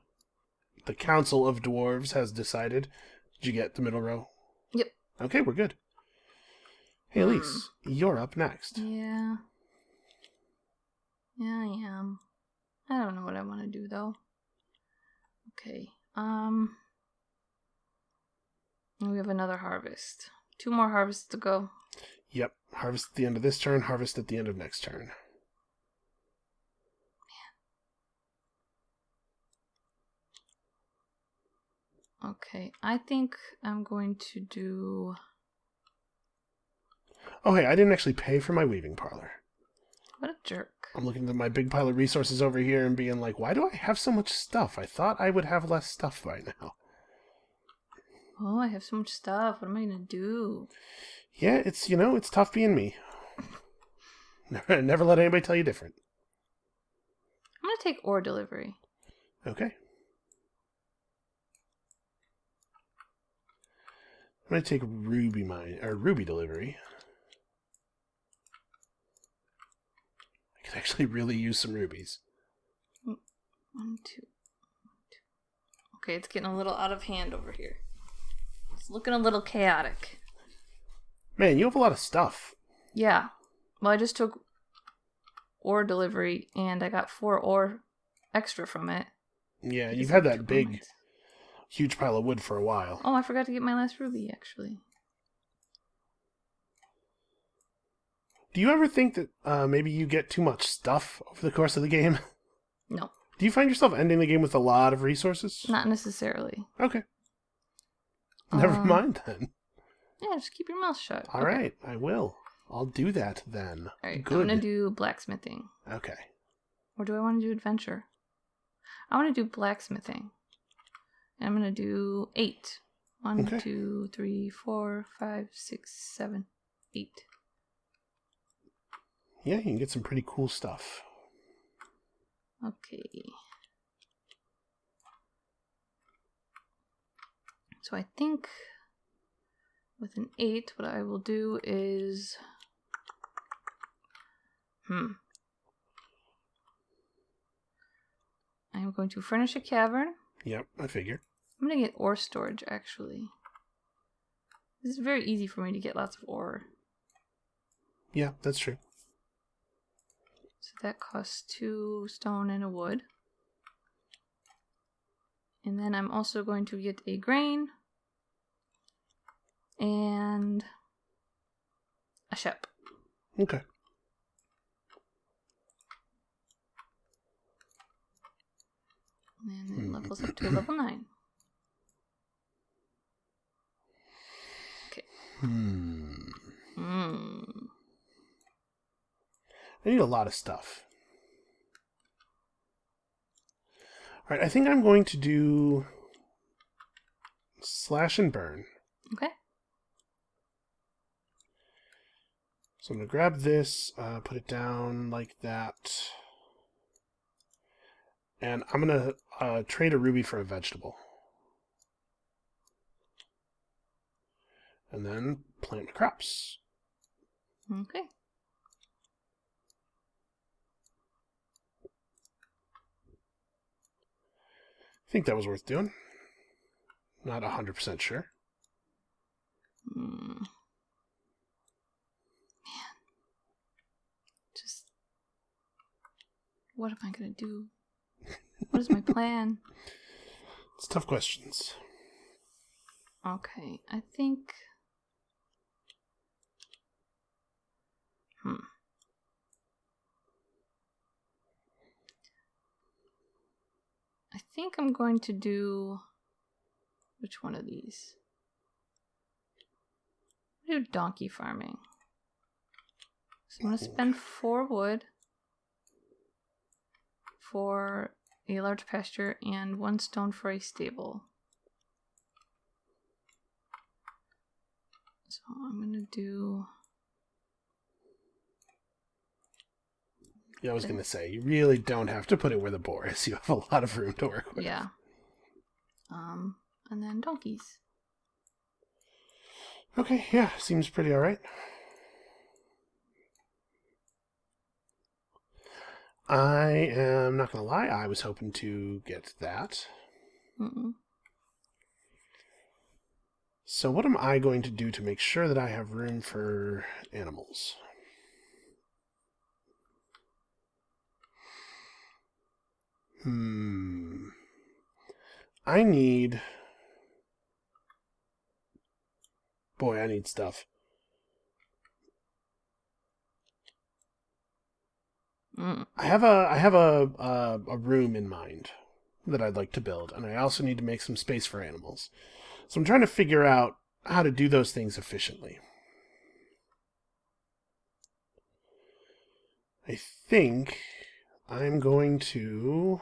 The Council of Dwarves has decided. Did you get the middle row? Yep. Okay, we're good. Hey, Elise, you're up next. Yeah. Yeah, I am. I don't know what I want to do, though. Okay. We have another harvest. 2 more harvests to go. Yep. Harvest at the end of this turn, harvest at the end of next turn. Okay, I think I'm going to do... Oh, hey, I didn't actually pay for my weaving parlor. What a jerk. I'm looking at my big pile of resources over here and being like, why do I have so much stuff? I thought I would have less stuff by now. Oh, I have so much stuff. What am I going to do? Yeah, it's tough being me. Never let anybody tell you different. I'm going to take ore delivery. Okay. I'm going to take ruby delivery. I could actually really use some rubies. 1, 2. Okay, it's getting a little out of hand over here. It's looking a little chaotic. Man, you have a lot of stuff. Yeah. Well, I just took ore delivery, and I got 4 ore extra from it. Yeah, you've had that big, huge pile of wood for a while. Oh, I forgot to get my last ruby, actually. Do you ever think that maybe you get too much stuff over the course of the game? No. Do you find yourself ending the game with a lot of resources? Not necessarily. Okay. Never mind then. Yeah, just keep your mouth shut. All right, I will. I'll do that then. All right, good. I'm going to do blacksmithing. Okay. Or do I want to do adventure? I want to do blacksmithing. And I'm going to do 8. 1, Okay. 2, 3, 4, 5, 6, 7, 8. Yeah, you can get some pretty cool stuff. Okay. So I think with an 8, what I will do is... I'm going to furnish a cavern. Yep, I figured. I'm going to get ore storage, actually. This is very easy for me to get lots of ore. Yeah, that's true. So that costs 2 stone and a wood. And then I'm also going to get a grain and a shep. Okay. And it levels up to level 9. Okay. I need a lot of stuff. Alright, I think I'm going to do slash and burn. Okay. So I'm going to grab this, put it down like that. And I'm going to trade a ruby for a vegetable. And then plant my crops. Okay. I think that was worth doing. Not 100% sure. Man. Just... What am I going to do? What is my plan? It's tough questions. Okay, I think... I think I'm going to do... Which one of these? Do donkey farming. So I'm going to spend 4 wood for a large pasture and 1 stone for a stable. So I'm going to do... Yeah, I was going to say, you really don't have to put it where the boar is. You have a lot of room to work with. Yeah. And then donkeys. Okay, yeah, seems pretty alright. I am not going to lie, I was hoping to get that. So what am I going to do to make sure that I have room for animals? I need... Boy, I need stuff. I have a room in mind that I'd like to build, and I also need to make some space for animals. So I'm trying to figure out how to do those things efficiently. I think I'm going to...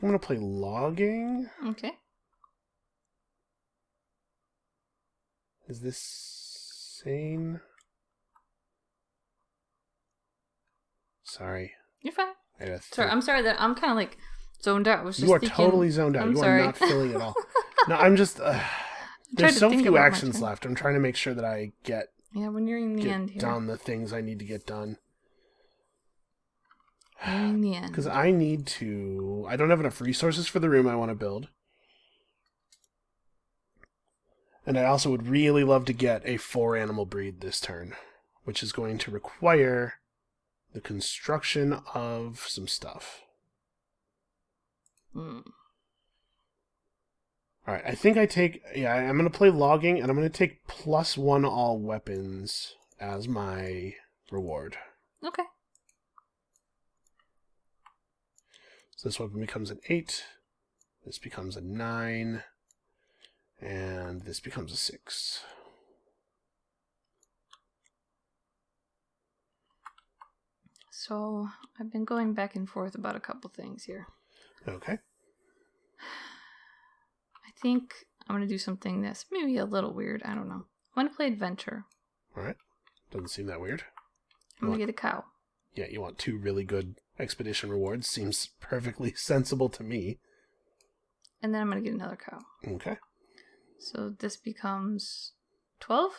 I'm going to play logging. Okay. Is this sane? Sorry. You're fine. Sorry, I'm sorry that I'm kind of like zoned out. I was just you are thinking, totally zoned out. I'm you sorry. are not filling at all. No, I'm just... there's so few actions left. I'm trying to make sure that I get... Yeah, we're nearing the end here. Done the things I need to get done. Nearing the end. Because I need to... I don't have enough resources for the room I want to build. And I also would really love to get a 4-animal breed this turn, which is going to require the construction of some stuff. Alright, I think I take... Yeah, I'm going to play logging, and I'm going to take +1 all weapons as my reward. Okay. So this weapon becomes an 8. This becomes a 9. And this becomes a 6. So, I've been going back and forth about a couple things here. Okay. I think I'm going to do something that's maybe a little weird. I don't know. I want to play adventure. All right. Doesn't seem that weird. I'm going to get a cow. Yeah, you want 2 really good expedition rewards. Seems perfectly sensible to me. And then I'm going to get another cow. Okay. So this becomes 12?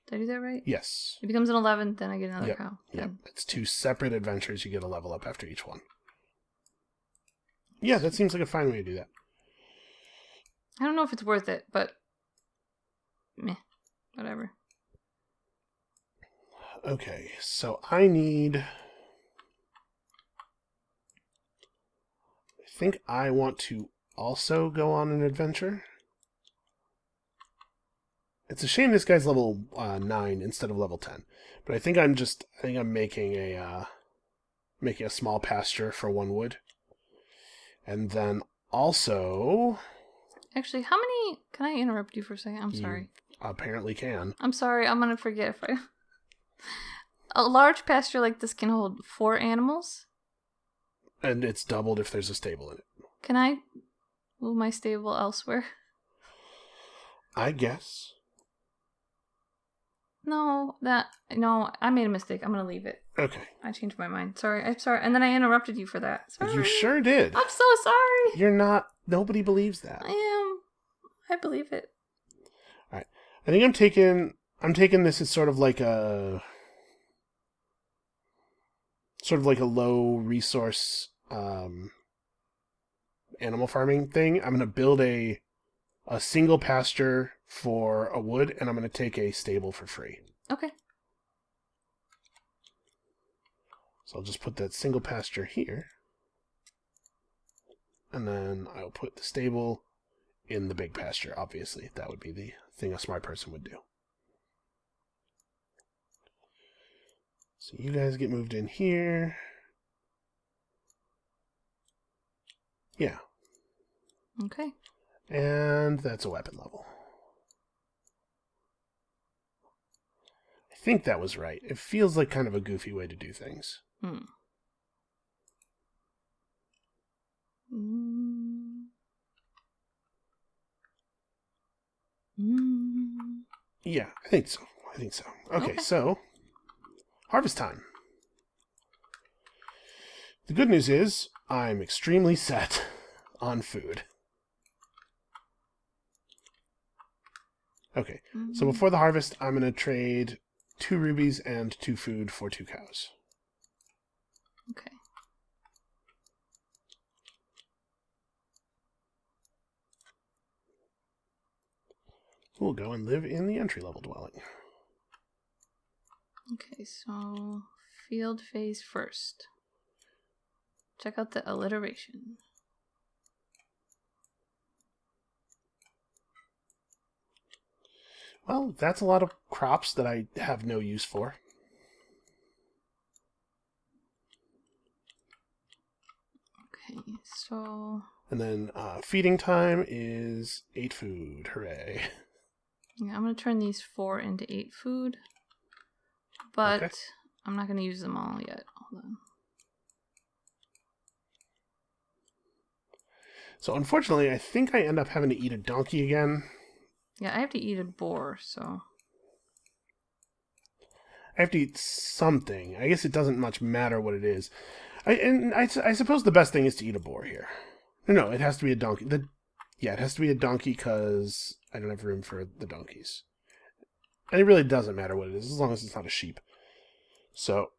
Did I do that right? Yes. It becomes an 11, then I get another cow. Yep. It's 2 separate adventures. You get a level up after each one. Yeah, that seems like a fine way to do that. I don't know if it's worth it, but meh. Whatever. Okay, so I think I want to also go on an adventure. It's a shame this guy's level 9 instead of level 10. But I think I'm making a small pasture for 1 wood. And then also... Actually, how many... Can I interrupt you for a second? I'm sorry. Apparently can. I'm sorry, I'm gonna forget if I... A large pasture like this can hold 4 animals? And it's doubled if there's a stable in it. Can I move my stable elsewhere? I guess. No, I made a mistake. I'm gonna leave it. Okay. I changed my mind. Sorry, I'm sorry. And then I interrupted you for that. Sorry. You sure did. I'm so sorry. You're not... Nobody believes that. I am. I believe it. Alright. I think I'm taking this as sort of like a low resource animal farming thing. I'm going to build a single pasture for a wood, and I'm going to take a stable for free. Okay. So I'll just put that single pasture here. And then I'll put the stable in the big pasture, obviously. That would be the thing a smart person would do. So you guys get moved in here. Yeah. Okay. And that's a weapon level. I think that was right. It feels like kind of a goofy way to do things. Yeah, I think so. Okay, so harvest time. The good news is I'm extremely set on food. Okay, so before the harvest, I'm going to trade 2 rubies and 2 food for 2 cows. Okay. We'll go and live in the entry-level dwelling. Okay, so field phase first. Check out the alliteration. Well, that's a lot of crops that I have no use for. Okay, so... And then feeding time is 8 food. Hooray. Yeah, I'm going to turn these 4 into 8 food. But okay. I'm not going to use them all yet. Hold on. So unfortunately, I think I end up having to eat a donkey again. Yeah, I have to eat a boar, so... I have to eat something. I guess it doesn't much matter what it is. I suppose the best thing is to eat a boar here. No, it has to be a donkey. Yeah, it has to be a donkey because I don't have room for the donkeys. And it really doesn't matter what it is, as long as it's not a sheep. So,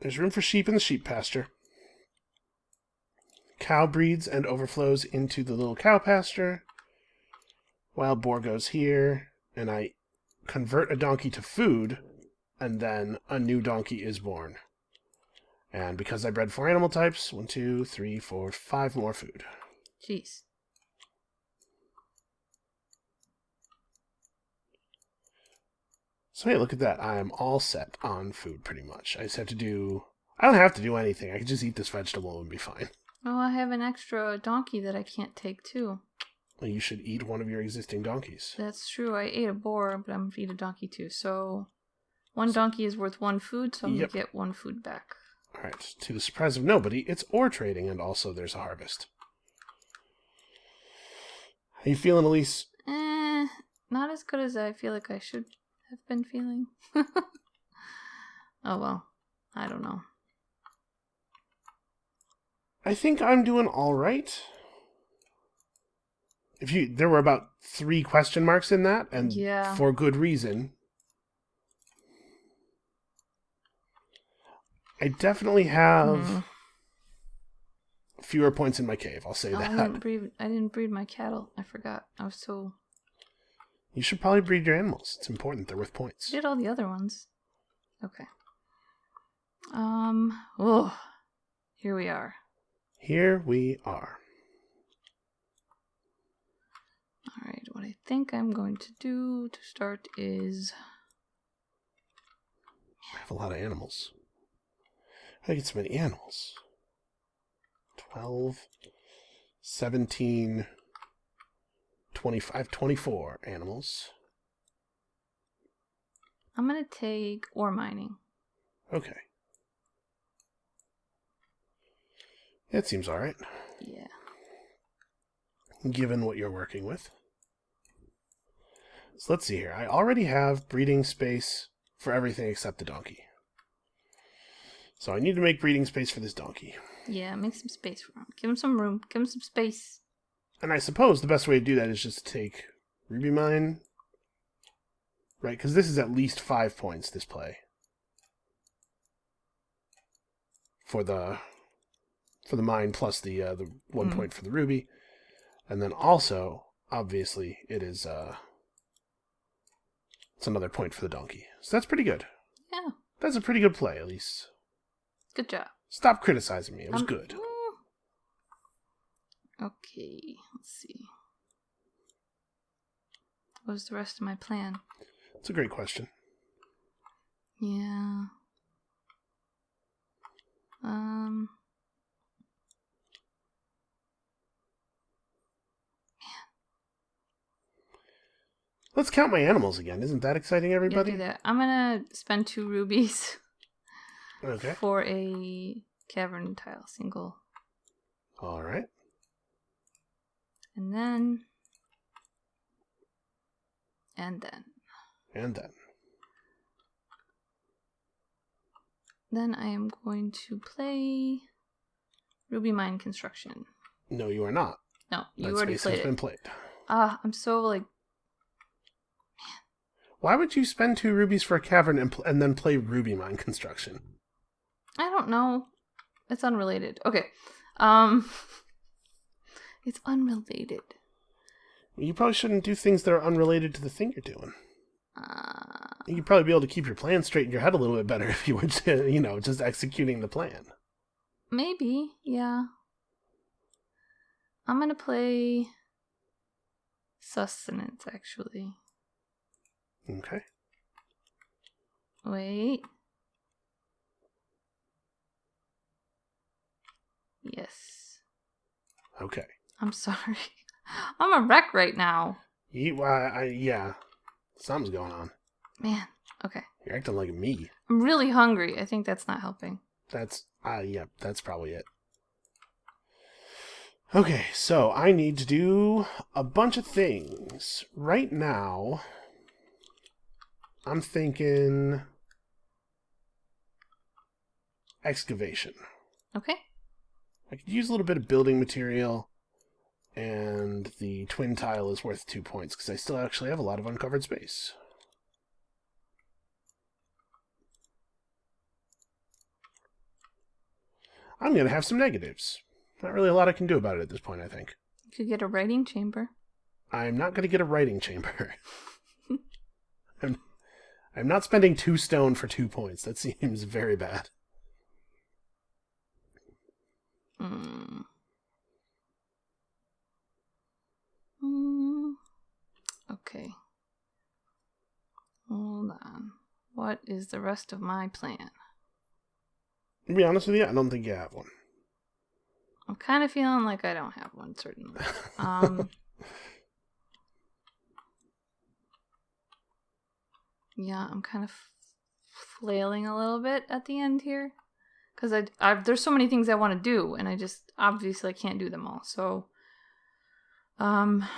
there's room for sheep in the sheep pasture. Cow breeds and overflows into the little cow pasture. Wild boar goes here, and I convert a donkey to food, and then a new donkey is born. And because I bred 4 animal types, 1, 2, 3, 4, 5 more food. Jeez. So hey, look at that. I am all set on food, pretty much. I just have to do... I don't have to do anything. I can just eat this vegetable and be fine. Oh, I have an extra donkey that I can't take, too. Well, you should eat one of your existing donkeys. That's true. I ate a boar, but I'm going to eat a donkey, too. So, 1 donkey is worth 1 food, so I'm going to get 1 food back. Alright, to the surprise of nobody, it's ore trading, and also there's a harvest. How you feeling, Elise? Not as good as I feel like I should have been feeling. Oh well, I don't know. I think I'm doing alright. There were about 3 question marks in that, and for good reason. I definitely have fewer points in my cave, I'll say that. I didn't breed my cattle. I forgot. I was so... You should probably breed your animals. It's important. They're worth points. I did all the other ones. Okay. Here we are. Here we are. Alright, what I think I'm going to do to start is... I have a lot of animals. I get so many animals. 12, 17, 25, 24 animals. I'm going to take ore mining. Okay. That seems alright. Yeah. Given what you're working with. So let's see here. I already have breeding space for everything except the donkey. So I need to make breeding space for this donkey. Yeah, make some space for him. Give him some room. Give him some space. And I suppose the best way to do that is just to take ruby mine. Right, because this is at least 5 points, this play. For the mine plus the 1 point for the ruby. And then also, obviously, it's another point for the donkey. So that's pretty good. Yeah. That's a pretty good play, at least. Good job. Stop criticizing me. It was good. Okay, let's see. What was the rest of my plan? It's a great question. Yeah. Let's count my animals again. Isn't that exciting, everybody? Yeah, do that. I'm gonna spend 2 rubies. Okay. For a cavern tile, single. Alright. And then. Then I am going to play Ruby Mine Construction. No, you are not. No, you already played it. Been played. I'm so like... Why would you spend 2 rubies for a cavern and then play Ruby Mine Construction? I don't know. It's unrelated. Okay. It's unrelated. You probably shouldn't do things that are unrelated to the thing you're doing. You'd probably be able to keep your plan straight in your head a little bit better if you were, just executing the plan. Maybe, yeah. I'm gonna play Sustenance, actually. Okay. Wait. Yes. Okay. I'm sorry. I'm a wreck right now. Yeah. Something's going on. Man. Okay. You're acting like me. I'm really hungry. I think that's not helping. That's probably it. Okay, so I need to do a bunch of things. Right now, I'm thinking excavation. Okay. I could use a little bit of building material, and the twin tile is worth 2 points, because I still actually have a lot of uncovered space. I'm going to have some negatives. Not really a lot I can do about it at this point, I think. You could get a writing chamber. I'm not going to get a writing chamber. I'm not spending 2 stone for 2 points. That seems very bad. Okay. Hold on. What is the rest of my plan? To be honest with you, I don't think you have one. I'm kind of feeling like I don't have one, certainly. Yeah, I'm kind of flailing a little bit at the end here. Because there's so many things I want to do, and I just obviously can't do them all. So, man.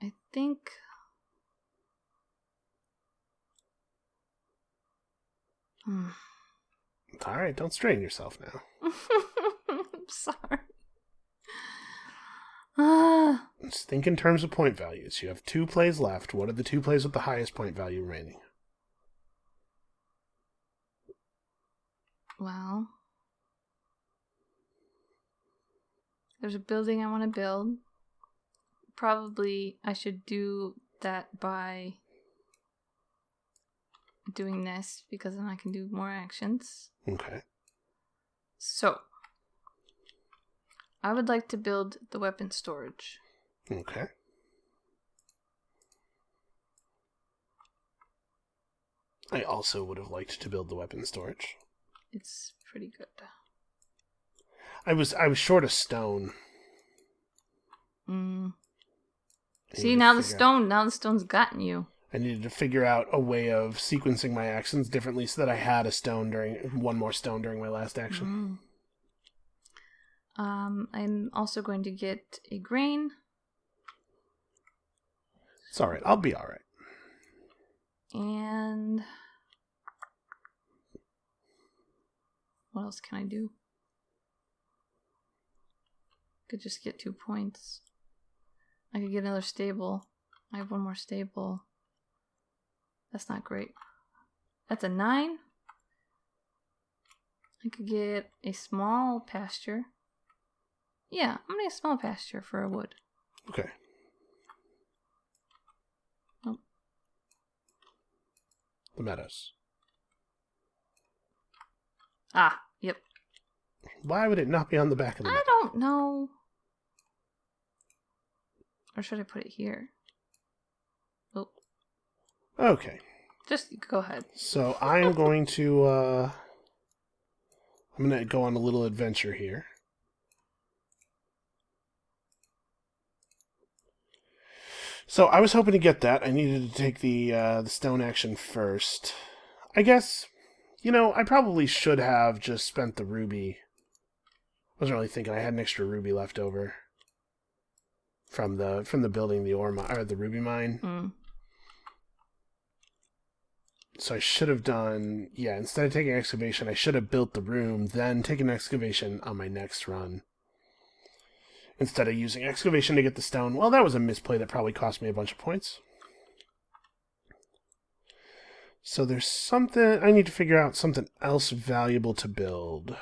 I think. All right, don't strain yourself now. I'm sorry. Just think in terms of point values. You have 2 plays left. What are the 2 plays with the highest point value remaining? Well, there's a building I want to build. Probably I should do that by doing this, because then I can do more actions. Okay. So, I would like to build the weapon storage. Okay. I also would have liked to build the weapon storage. It's pretty good. I was short a stone. See, now the stone's gotten you. I needed to figure out a way of sequencing my actions differently so that I had one more stone during my last action. I'm also going to get a grain. It's alright, I'll be alright. And what else can I do? Could just get 2 points. I could get another stable. I have 1 more stable. That's not great. That's a 9. I could get a small pasture. Yeah, I'm gonna get a small pasture for a wood. Okay. Oh. The meadows. Ah, yep. Why would it not be on the back of the meadow? I don't know. Or should I put it here? Oh. Okay. Just go ahead. So I'm going to I'm going to go on a little adventure here. So I was hoping to get that. I needed to take the stone action first. I guess, I probably should have just spent the ruby. I wasn't really thinking I had an extra ruby left over from the building the ore mine, or the ruby mine. So I should have done, instead of taking excavation, I should have built the room, then taken excavation on my next run. Instead of using excavation to get the stone. Well, that was a misplay that probably cost me a bunch of points. So there's something, I need to figure out something else valuable to build.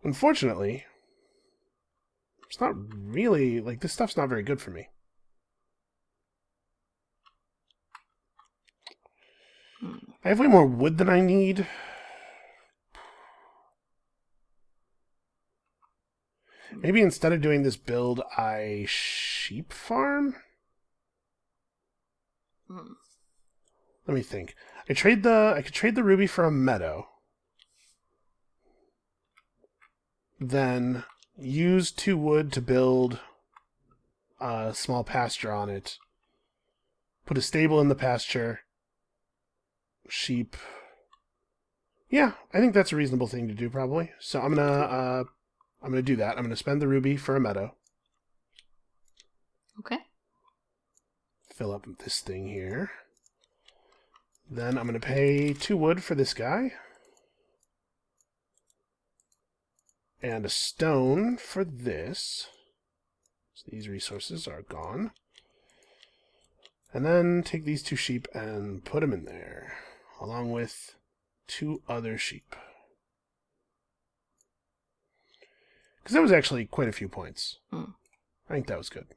Unfortunately, it's not really, this stuff's not very good for me. I have way more wood than I need. Maybe instead of doing this build, I sheep farm? Let me think. I could trade the ruby for a meadow. Then use 2 wood to build a small pasture on it. Put a stable in the pasture. Sheep. Yeah, I think that's a reasonable thing to do, probably. So I'm gonna do that. I'm gonna spend the ruby for a meadow. Okay. Fill up this thing here. Then I'm gonna pay 2 wood for this guy. And a stone for this. So these resources are gone. And then take these 2 sheep and put them in there, along with 2 other sheep. Because that was actually quite a few points. I think that was good.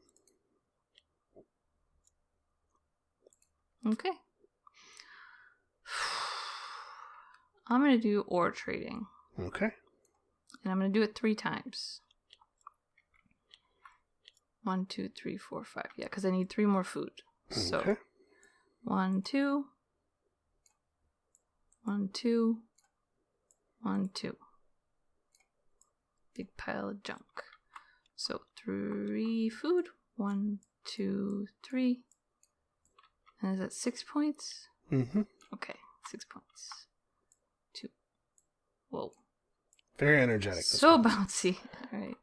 Okay. I'm going to do ore trading. Okay. And I'm going to do it 3 times. 1, 2, 3, 4, 5. Yeah, because I need 3 more food. So, okay. 1, 2. 1, 2. 1, 2. Big pile of junk. So 3 food. 1, 2, 3. And is it 6 points? Mm-hmm. Okay, 6 points. 2. Whoa. Very energetic. So bouncy. All right.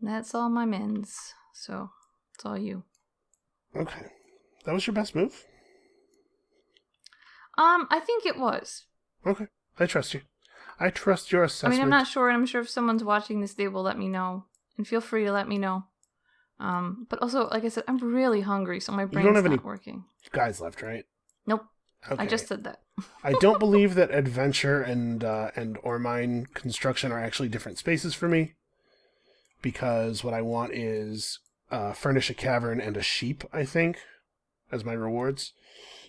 And that's all my mins. So, it's all you. Okay. That was your best move? I think it was. Okay. I trust you. I trust your assessment. I mean, I'm not sure, and I'm sure if someone's watching this, they will let me know. And feel free to let me know. But also, like I said, I'm really hungry, so my brain's not working. Guys left, right? Nope. Okay. I just said that. I don't believe that adventure and or mine construction are actually different spaces for me, because what I want is furnish a cavern and a sheep, I think, as my rewards.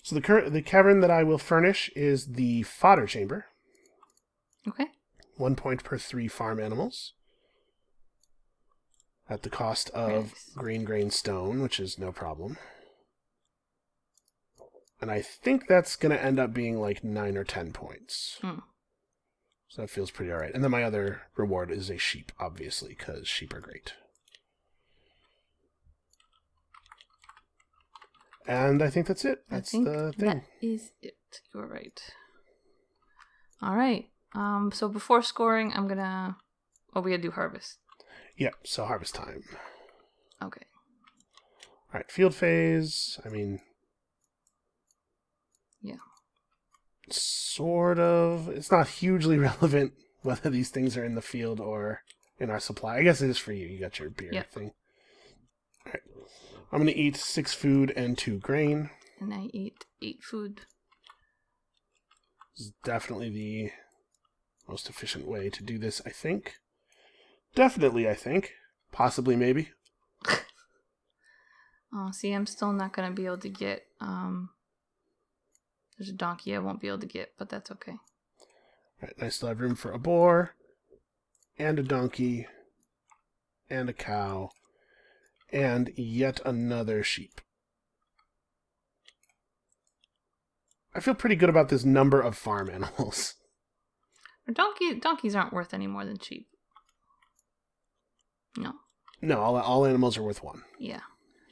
So the cavern that I will furnish is the fodder chamber. Okay. 1 point per 3 farm animals. At the cost of green grain stone, which is no problem. And I think that's going to end up being like 9 or 10 points. So that feels pretty alright. And then my other reward is a sheep, obviously, because sheep are great. And I think that's it. That's the thing. That is it. You're right. Alright. So before scoring, I'm going to... Oh, we got to do harvest. Yeah, so harvest time. Okay. Alright, field phase. I mean... Yeah. Sort of. It's not hugely relevant whether these things are in the field or in our supply. I guess it is for you. You got your beer thing. Alright. I'm going to eat 6 food and 2 grain. And I eat 8 food. This is definitely the most efficient way to do this, I think. Definitely, I think. Possibly, maybe. Oh, see, I'm still not going to be able to get... There's a donkey I won't be able to get, but that's okay. Right, I still have room for a boar, and a donkey, and a cow, and yet another sheep. I feel pretty good about this number of farm animals. Donkeys aren't worth any more than sheep. No. No, all animals are worth 1. Yeah.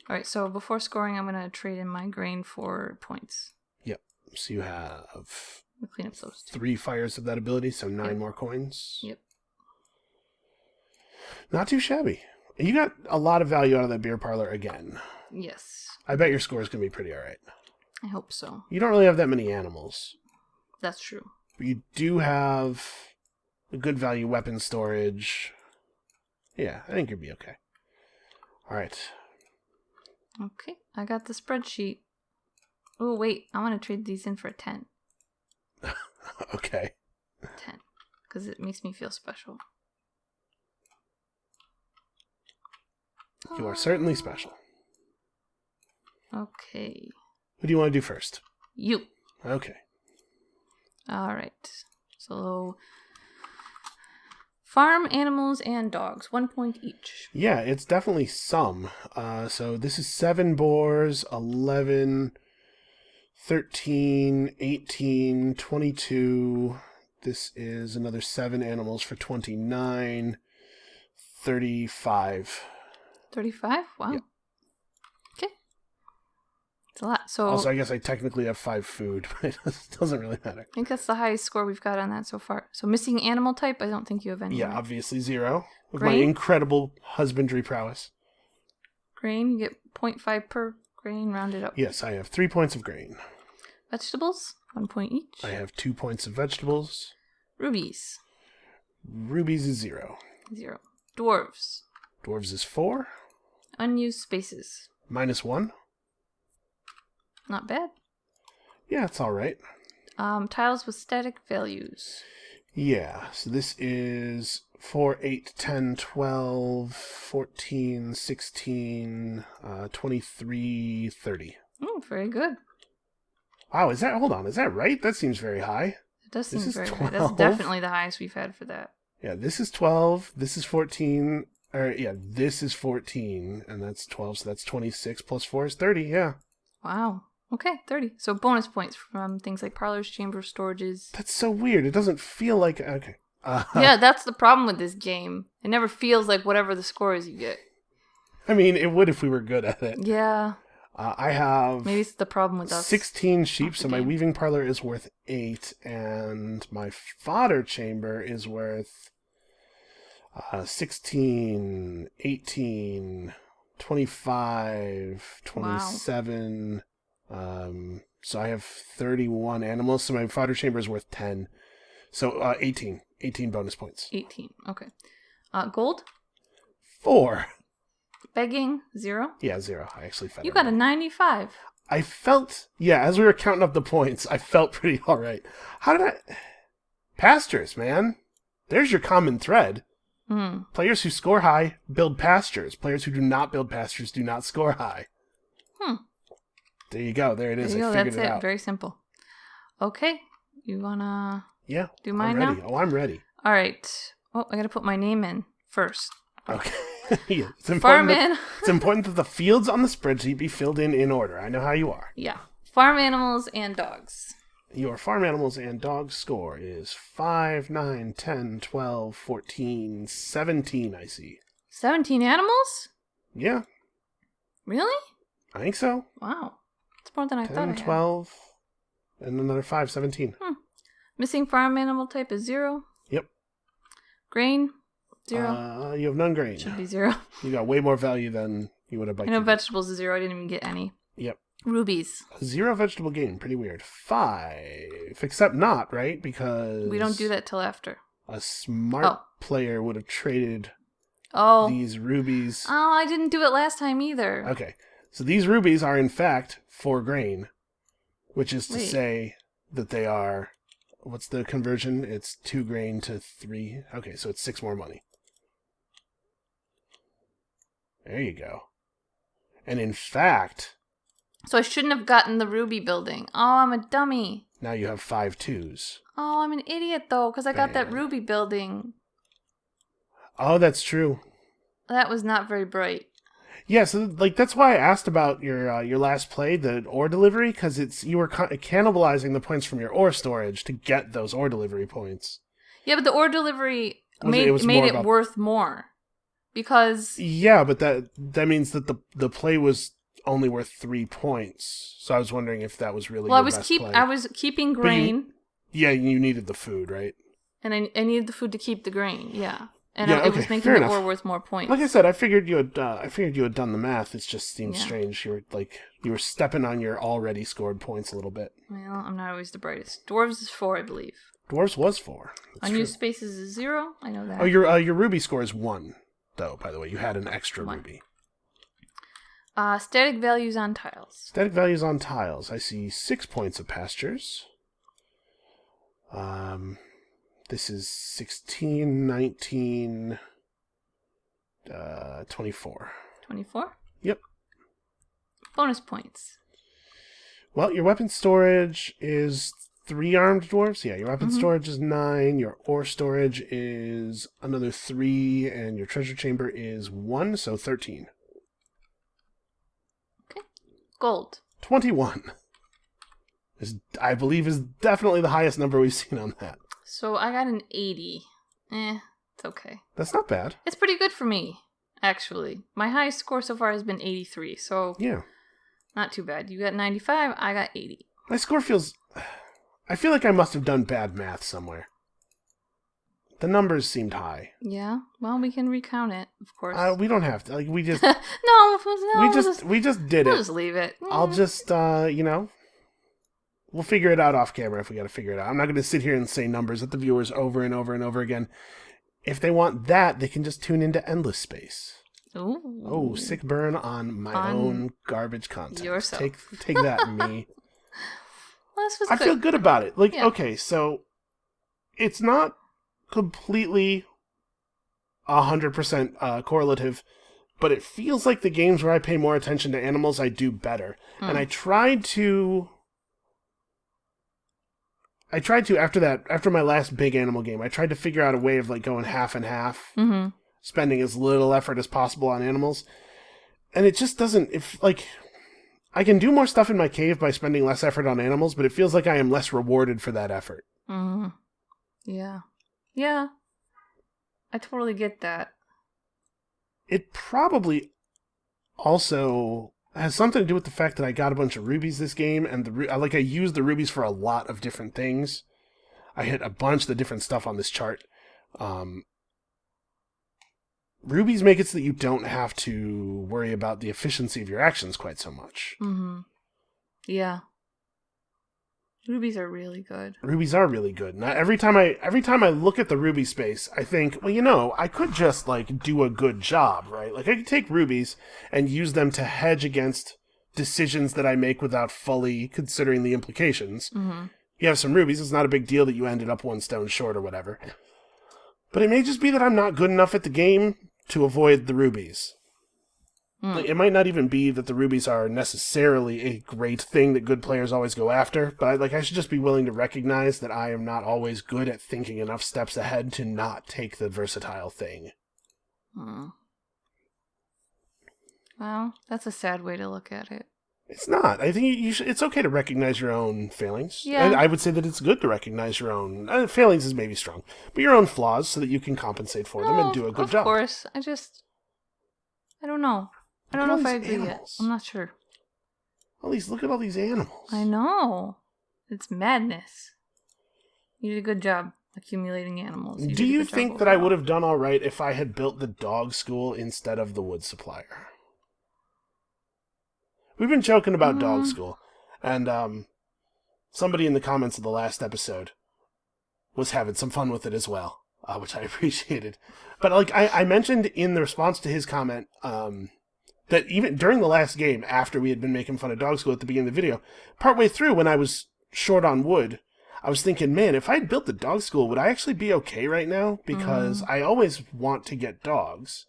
Alright, so before scoring, I'm going to trade in my grain for points. Yep. So you have We'll clean up those 3 fires of that ability, so 9 more coins. Yep. Not too shabby. You got a lot of value out of that beer parlor again. Yes. I bet your score is going to be pretty alright. I hope so. You don't really have that many animals. That's true. But you do have a good value weapon storage. Yeah, I think you'll be okay. Alright. Okay, I got the spreadsheet. Oh, wait, I want to trade these in for a 10. Okay. 10. Because it makes me feel special. You are certainly special. Okay. Who do you want to do first? You. Okay. Alright. So... Farm animals and dogs, 1 point each. Yeah, it's definitely some. So this is 7 boars, 11, 13, 18, 22. This is another 7 animals for 29, 35. 35? Wow. Yep. Okay. It's a lot. So Also, I guess I technically have 5 food, but it doesn't really matter. I think that's the highest score we've got on that so far. So missing animal type, I don't think you have any. Yeah, right? obviously 0. With Grain? my incredible husbandry prowess. Grain, you get 0.5 per grain, rounded up. Yes, I have 3 points of grain. Vegetables, 1 point each. I have 2 points of vegetables. Rubies. Rubies is 0. 0. Dwarves. Dwarves is 4. Unused spaces. -1. Not bad. Yeah, it's alright. Tiles with static values. Yeah, so this is 4, 8, 10, 12, 14, 16, 23, 30. Very good. Wow, hold on, is that right? That seems very high. It does seem very 12. high. That's definitely the highest we've had for that. Yeah, this is 12, this is 14, this is 14, and that's 12, so that's 26 plus 4 is 30, yeah. Wow. Okay, 30. So bonus points from things like parlors, chambers, storages. That's so weird. It doesn't feel like... Okay. Yeah, that's the problem with this game. It never feels like whatever the score is you get. I mean, it would if we were good at it. Yeah. I have Maybe it's the problem with us. 16 sheep, so my game. weaving parlor is worth 8, and my fodder chamber is worth 16, 18, 25, 27. Wow. So I have 31 animals, so my fodder chamber is worth 10. So 18. 18 bonus points. 18, okay. Gold? 4. Begging? 0? Yeah, 0. I actually fed You got a 95. I felt, as we were counting up the points, I felt pretty all right. How did I... Pastures, man. There's your common thread. Players who score high build pastures. Players who do not build pastures do not score high. There you go. There it is. I figured it out. Very simple. Okay. You wanna do mine I'm ready. now? Oh, I'm ready. All right. Oh, I gotta put my name in first. Okay. It's important that the fields on the spreadsheet be filled in order. I know how you are. Yeah. Farm animals and dogs. Your farm animals and dogs score is 5, 9, 10, 12, 14, 17, I see. 17 animals? Yeah. Really? I think so. Wow. It's more than I 10, thought I had. 12, and another 5, 17. Missing farm animal type is 0. Yep. Grain? 0. You have none grain. Should be 0. You got way more value than you would have by vegetables is 0. I didn't even get any. Yep. Rubies. 0 vegetable gain. Pretty weird. 5. Except not, right? Because... we don't do that till after. A smart player would have traded these rubies. Oh, I didn't do it last time either. Okay. So these rubies are in fact 4 grain. Which is to say that they are... What's the conversion? It's 2 grain to 3. Okay, so it's 6 more money. There you go. And in fact... So I shouldn't have gotten the ruby building. Oh, I'm a dummy. Now you have 5 2s. Oh, I'm an idiot, though, because I got that ruby building. Oh, that's true. That was not very bright. Yeah, so that's why I asked about your last play, the ore delivery, because you were cannibalizing the points from your ore storage to get those ore delivery points. Yeah, but the ore delivery made it worth more. Because... Yeah, but that means that the play was only worth 3 points. So I was wondering if that was really your best play. I was keeping grain. You needed the food, right? And I needed the food to keep the grain, yeah. And it was making the ore worth more points. Like I said, I figured you had done the math. It just seems strange. You were stepping on your already scored points a little bit. Well, I'm not always the brightest. Dwarves is 4, I believe. Dwarves was 4. Unused spaces is 0. I know that. Oh, your ruby score is 1, though. By the way, you had an extra 1. ruby. Static values on tiles. Static values on tiles. I see 6 points of pastures. This is 16, 19, 24. 24? Yep. Bonus points. Well, your weapon storage is 3 armed dwarves. Yeah, your weapon storage is 9. Your ore storage is another 3. And your treasure chamber is 1, so 13. Okay. Gold. 21. I believe is definitely the highest number we've seen on that. So I got an 80. It's okay. That's not bad. It's pretty good for me, actually. My highest score so far has been 83, so yeah, not too bad. You got 95, I got 80. My score feels... I feel like I must have done bad math somewhere. The numbers seemed high. Yeah, well, we can recount it, of course. We don't have to. We just... no, we just did it. We'll just leave it. I'll just, we'll figure it out off camera if we got to figure it out. I'm not going to sit here and say numbers at the viewers over and over and over again. If they want that, they can just tune into Endless Space. Ooh. Oh, sick burn on my own garbage content. Yourself. Take that, me. Well, this was I feel good about it. Okay, so it's not completely 100% correlative, but it feels like the games where I pay more attention to animals, I do better. And I tried to after my last big animal game, I tried to figure out a way of going half and half, spending as little effort as possible on animals, and it just doesn't. I can do more stuff in my cave by spending less effort on animals, but it feels like I am less rewarded for that effort. Yeah, I totally get that. It probably also has something to do with the fact that I got a bunch of rubies this game, and I used the rubies for a lot of different things. I hit a bunch of the different stuff on this chart. Rubies make it so that you don't have to worry about the efficiency of your actions quite so much. Mm-hmm. Yeah. Rubies are really good. Rubies are really good. Now, every time I look at the ruby space, I think, well, I could just do a good job, right? Like I could take rubies and use them to hedge against decisions that I make without fully considering the implications. Mm-hmm. You have some rubies, it's not a big deal that you ended up 1 stone short or whatever. But it may just be that I'm not good enough at the game to avoid the rubies. It might not even be that the rubies are necessarily a great thing that good players always go after, but I should just be willing to recognize that I am not always good at thinking enough steps ahead to not take the versatile thing. Well, that's a sad way to look at it. It's not. I think it's okay to recognize your own failings. Yeah. And I would say that it's good to recognize your own... failings is maybe strong, but your own flaws so that you can compensate for them and do a good job. Of course. I don't know. I don't know if I agree yet. I'm not sure. Look at all these animals. I know. It's madness. You did a good job accumulating animals. Do you think that I would have done all right if I had built the dog school instead of the wood supplier? We've been joking about dog school, and somebody in the comments of the last episode was having some fun with it as well, which I appreciated. But I mentioned in the response to his comment that even during the last game, after we had been making fun of dog school at the beginning of the video, partway through when I was short on wood, I was thinking, man, if I had built the dog school, would I actually be okay right now? Because I always want to get dogs.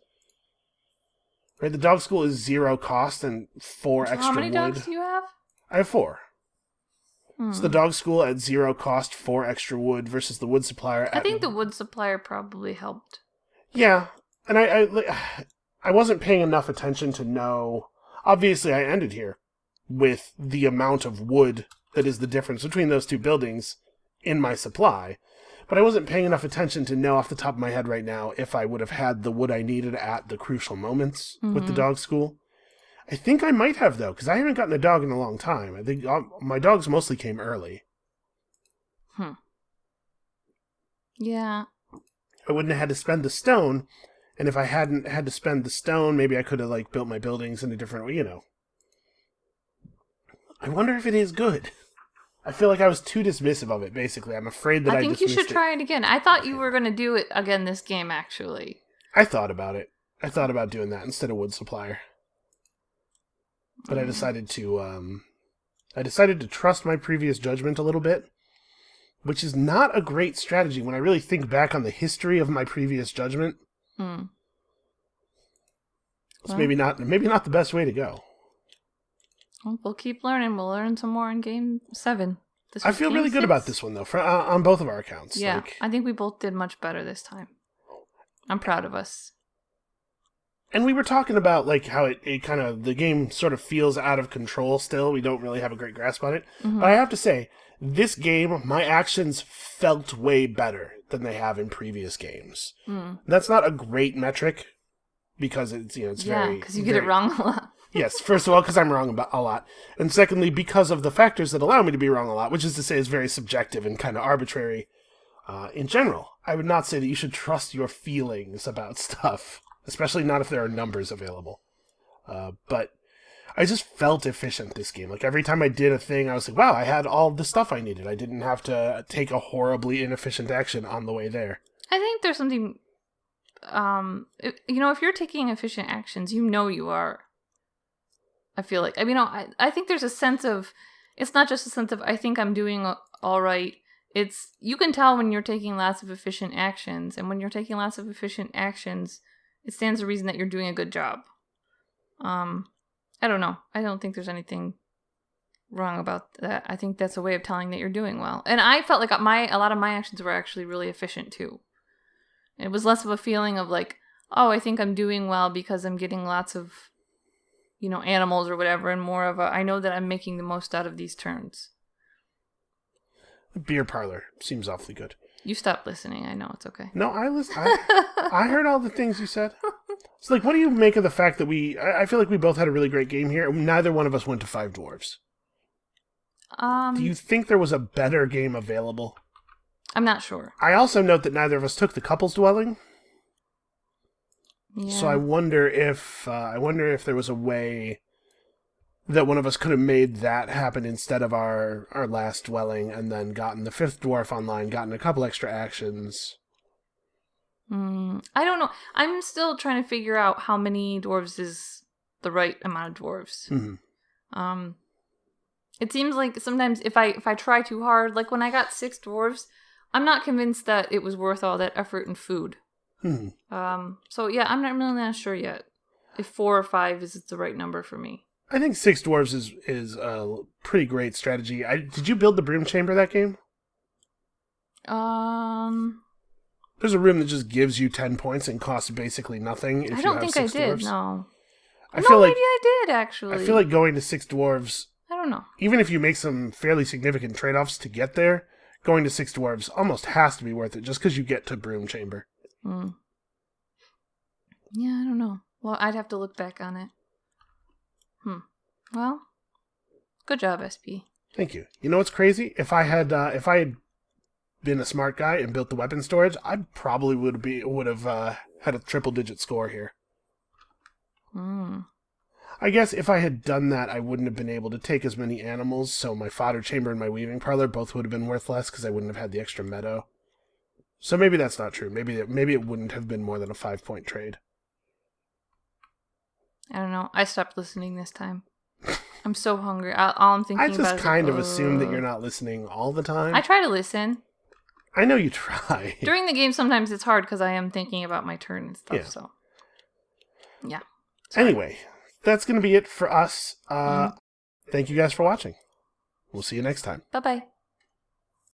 Right, the dog school is 0 cost and 4 extra wood. How many dogs do you have? I have 4. So the dog school at 0 cost, 4 extra wood versus the wood supplier. I think the wood supplier probably helped. Yeah, and I wasn't paying enough attention to know. Obviously, I ended here with the amount of wood that is the difference between those two buildings in my supply. But I wasn't paying enough attention to know off the top of my head right now if I would have had the wood I needed at the crucial moments with the dog school. I think I might have, though, because I haven't gotten a dog in a long time. I think my dogs mostly came early. Yeah. I wouldn't have had to spend the stone, and if I hadn't had to spend the stone, maybe I could have built my buildings in a different way, I wonder if it is good. I feel like I was too dismissive of it, basically. I'm afraid that I think you should try it again. I thought you were going to do it again this game, actually. I thought about it. I thought about doing that instead of wood supplier. But I decided to trust my previous judgment a little bit, which is not a great strategy when I really think back on the history of my previous judgment. It's maybe not the best way to go. Well, we'll keep learning. We'll learn some more in Game 7. I feel really good about this one, though, on both of our accounts. Yeah, I think we both did much better this time. I'm proud of us. And we were talking about how it kind of, the game sort of feels out of control still. We don't really have a great grasp on it. But I have to say, this game, my actions felt way better than they have in previous games. That's not a great metric because it's very... Yeah, because you get it wrong a lot. Yes, first of all, because I'm wrong about a lot. And secondly, because of the factors that allow me to be wrong a lot, which is to say is very subjective and kind of arbitrary in general. I would not say that you should trust your feelings about stuff, especially not if there are numbers available. But I just felt efficient this game. Every time I did a thing, I was like, wow, I had all the stuff I needed. I didn't have to take a horribly inefficient action on the way there. I think there's something, if you're taking efficient actions, you are. I feel like, I think there's a sense of, it's not just a sense of, I think I'm doing all right. It's, you can tell when you're taking lots of efficient actions, and when you're taking lots of efficient actions, it stands to reason that you're doing a good job. I don't know. I don't think there's anything wrong about that. I think that's a way of telling that you're doing well. And I felt like a lot of my actions were actually really efficient too. It was less of a feeling of I think I'm doing well because I'm getting lots of animals or whatever, and more of I know that I'm making the most out of these turns. The beer parlor seems awfully good. You stopped listening. I know, it's okay. No, I listened. I heard all the things you said. So, like, what do you make of the fact that I feel like we both had a really great game here, and neither one of us went to Five Dwarves. Do you think there was a better game available? I'm not sure. I also note that neither of us took the couple's dwelling. Yeah. So I wonder if there was a way that one of us could have made that happen instead of our last dwelling, and then gotten the fifth dwarf online, gotten a couple extra actions. I don't know. I'm still trying to figure out how many dwarves is the right amount of dwarves. Mm-hmm. It seems like sometimes if I try too hard, like when I got 6 dwarves, I'm not convinced that it was worth all that effort and food. Mm-hmm. So yeah, I'm not really not sure yet if 4 or 5 is the right number for me. I think 6 dwarves is a pretty great strategy. Did you build the broom chamber that game? There's a room that just gives you 10 points and costs basically nothing if you have 6 dwarves. I don't think I did, no. Maybe I did, actually. I feel like going to 6 dwarves... I don't know. Even if you make some fairly significant trade-offs to get there, going to 6 dwarves almost has to be worth it just because you get to broom chamber. Yeah, I don't know. Well, I'd have to look back on it. Well, good job, SP. Thank you. You know what's crazy? If I had been a smart guy and built the weapon storage, I probably would have had a triple-digit score here. I guess if I had done that, I wouldn't have been able to take as many animals, so my fodder chamber and my weaving parlor both would have been worth less because I wouldn't have had the extra meadow. So maybe that's not true. Maybe it wouldn't have been more than a 5-point trade. I don't know. I stopped listening this time. I'm so hungry. All I'm thinking about is... I just kind of assume that you're not listening all the time. I try to listen. I know you try. During the game, sometimes it's hard because I am thinking about my turn and stuff, so... Yeah. Sorry. Anyway, that's going to be it for us. Thank you guys for watching. We'll see you next time. Bye-bye.